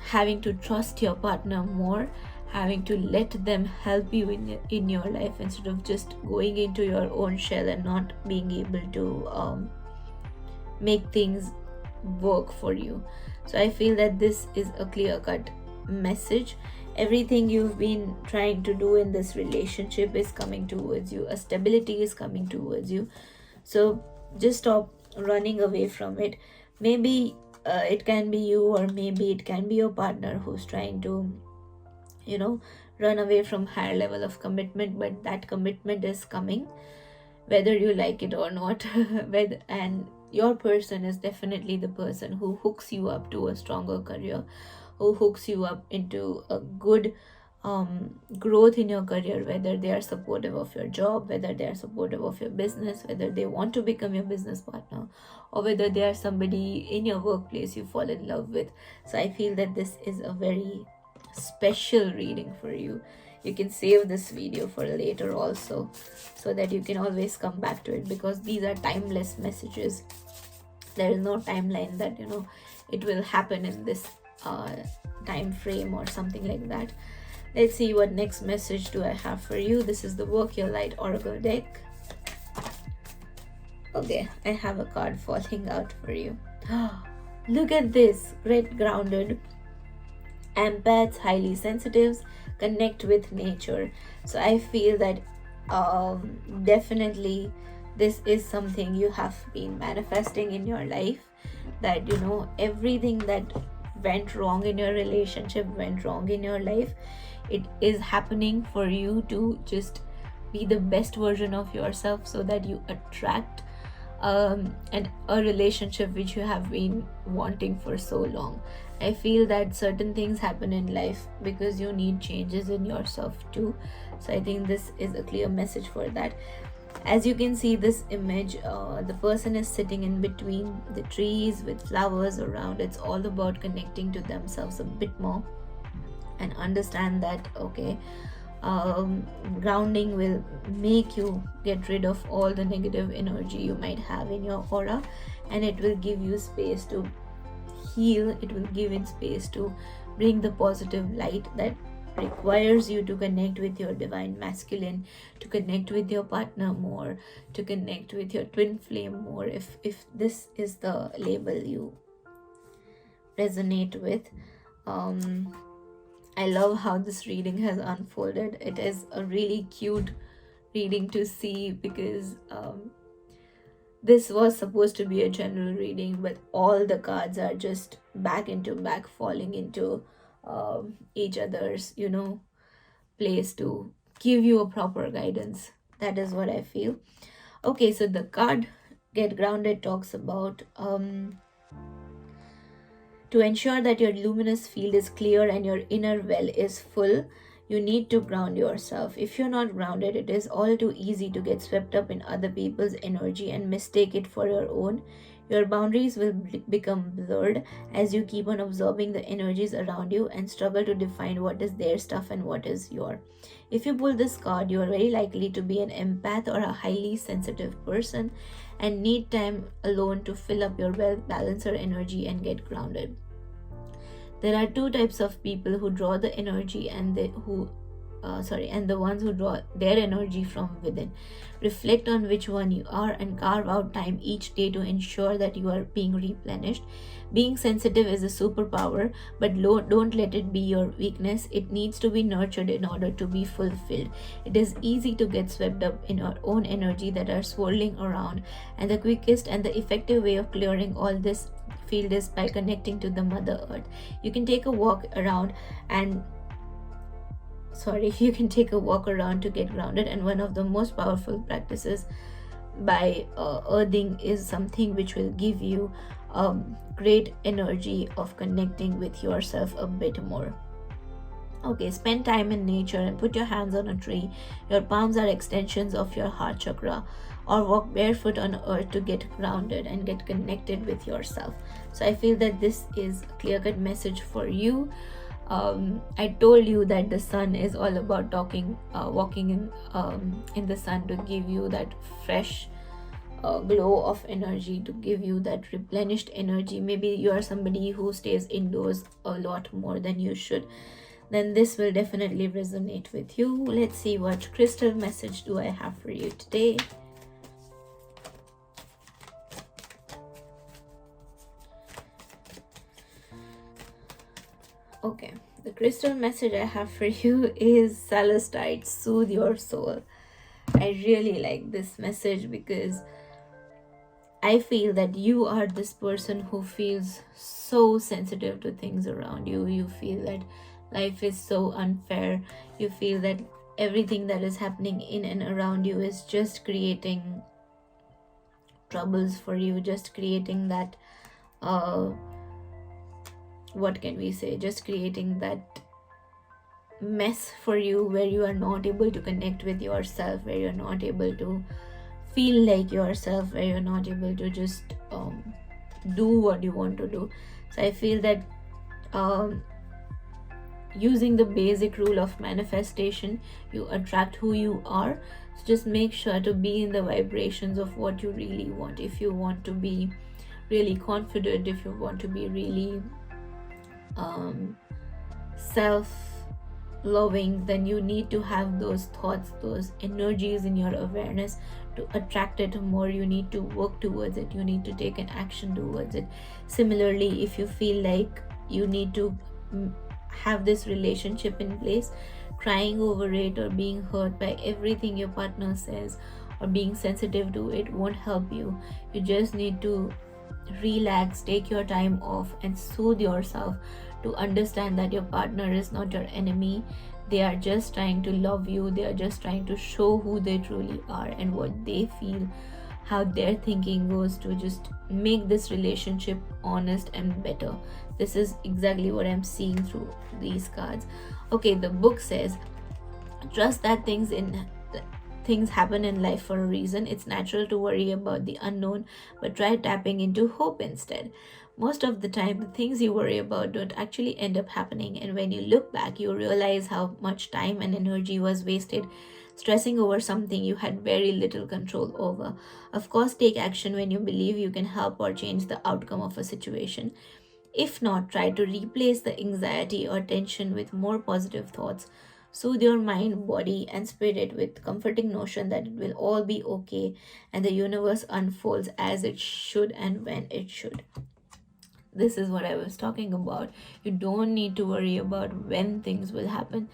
Speaker 1: having to trust your partner more, having to let them help you in your life, instead of just going into your own shell and not being able to make things work for you. So I feel that this is a clear-cut message. Everything you've been trying to do in this relationship is coming towards you. A stability is coming towards you. So just stop running away from it. Maybe it can be you, or maybe it can be your partner who's trying to, run away from higher level of commitment, but that commitment is coming whether you like it or not. And your person is definitely the person who hooks you up to a stronger career, who hooks you up into a good growth in your career, whether they are supportive of your job, whether they are supportive of your business, whether they want to become your business partner, or whether they are somebody in your workplace you fall in love with. So I feel that this is a very special reading for you. You can save this video for later also, so that you can always come back to it, because these are timeless messages. There is no timeline that it will happen in this time frame or something like that. Let's see what next message do I have for you. This is the Work Your Light Oracle deck. Okay, I have a card falling out for you. Look at this. Great grounded. Empaths, highly sensitives, connect with nature. So I feel that definitely this is something you have been manifesting in your life, that everything that went wrong in your relationship, went wrong in your life, it is happening for you to just be the best version of yourself, so that you attract and a relationship which you have been wanting for so long. I feel that certain things happen in life because you need changes in yourself too. So I think this is a clear message for that. As you can see this image, the person is sitting in between the trees with flowers around. It's all about connecting to themselves a bit more and understand that grounding will make you get rid of all the negative energy you might have in your aura, and it will give you space to heal. It will give in space to bring the positive light that requires you to connect with your divine masculine, to connect with your partner more, to connect with your twin flame more, if this is the label you resonate with. I love how this reading has unfolded. It is a really cute reading to see, because this was supposed to be a general reading, but all the cards are just back into back, falling into each other's place to give you a proper guidance. That is what I feel. Okay, so the card Get Grounded talks about to ensure that your luminous field is clear and your inner well is full, you need to ground yourself. If you're not grounded, it is all too easy to get swept up in other people's energy and mistake it for your own. Your boundaries will become blurred as you keep on absorbing the energies around you and struggle to define what is their stuff and what is your. If you pull this card, you are very likely to be an empath or a highly sensitive person and need time alone to fill up your well, balance your energy and get grounded. There are two types of people who draw the energy and who and the ones who draw their energy from within. Reflect on which one you are and carve out time each day to ensure that you are being replenished. Being sensitive is a superpower, but don't let it be your weakness. It needs to be nurtured in order to be fulfilled. It is easy to get swept up in our own energy that are swirling around, and the quickest and the effective way of clearing all this field is by connecting to the Mother Earth. You can take a walk around you can take a walk around to get grounded, and one of the most powerful practices by earthing is something which will give you great energy of connecting with yourself a bit more. Okay, spend time in nature and put your hands on a tree. Your palms are extensions of your heart chakra, or walk barefoot on earth to get grounded and get connected with yourself. So I feel that this is a clear-cut message for you. I told you that the sun is all about walking in the sun to give you that fresh glow of energy, to give you that replenished energy. Maybe you are somebody who stays indoors a lot more than you should, then this will definitely resonate with you. Let's see, what crystal message do I have for you today? Okay, the crystal message I have for you is Celestite, soothe your soul. I really like this message because I feel that you are this person who feels so sensitive to things around you. You feel that life is so unfair. You feel that everything that is happening in and around you is just creating troubles for you, just creating that what can we say, just creating that mess for you, where you are not able to connect with yourself, where you're not able to feel like yourself, where you're not able to just do what you want to do. So I feel that using the basic rule of manifestation, you attract who you are. So just make sure to be in the vibrations of what you really want. If you want to be really confident, if you want to be really self-loving, then you need to have those thoughts, those energies in your awareness. To attract it more, you need to work towards it, you need to take an action towards it. Similarly, if you feel like you need to have this relationship in place, crying over it or being hurt by everything your partner says or being sensitive to it won't help you. You just need to relax, take your time off and soothe yourself, to understand that your partner is not your enemy. They are just trying to love you. They are just trying to show who they truly are and what they feel, how their thinking goes, to just make this relationship honest and better. This is exactly what I'm seeing through these cards. Okay, the book says, trust that things happen in life for a reason. It's natural to worry about the unknown, but try tapping into hope instead. Most of the time, the things you worry about don't actually end up happening, and when you look back, you realize how much time and energy was wasted stressing over something you had very little control over. Of course, take action when you believe you can help or change the outcome of a situation. If not, try to replace the anxiety or tension with more positive thoughts. Soothe your mind, body, and spirit with comforting notion that it will all be okay and the universe unfolds as it should and when it should. This is what I was talking about. You don't need to worry about when things will happen.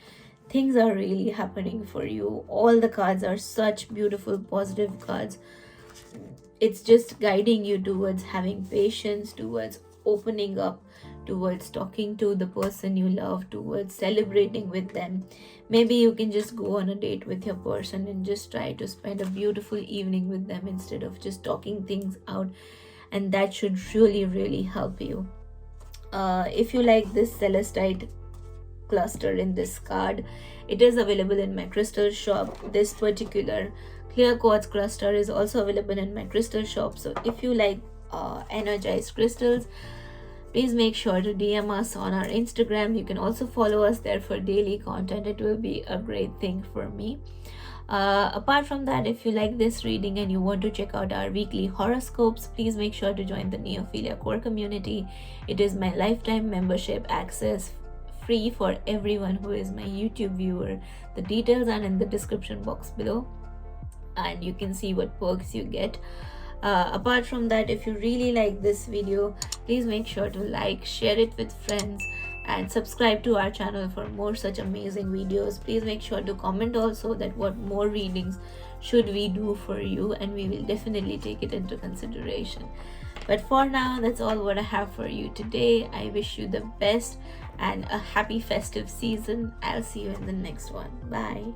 Speaker 1: Things are really happening for you. All the cards are such beautiful, positive cards. It's just guiding you towards having patience, towards opening up, towards talking to the person you love, towards celebrating with them. Maybe you can just go on a date with your person and just try to spend a beautiful evening with them instead of just talking things out, and that should really help you. If you like this celestite cluster in this card, it is available in my crystal shop. This particular clear quartz cluster is also available in my crystal shop. So if you like energized crystals, please make sure to DM us on our Instagram. You can also follow us there for daily content. It will be a great thing for me. Apart from that, if you like this reading and you want to check out our weekly horoscopes, please make sure to join the Neophilia core community. It is my lifetime membership access, free for everyone who is my YouTube viewer. The details are in the description box below, and you can see what perks you get. Apart from that, if you really like this video, please make sure to like, share it with friends, and subscribe to our channel for more such amazing videos. Please make sure to comment also that what more readings should we do for you, and we will definitely take it into consideration. But for now, that's all what I have for you today. I wish you the best and a happy festive season. I'll see you in the next one. Bye.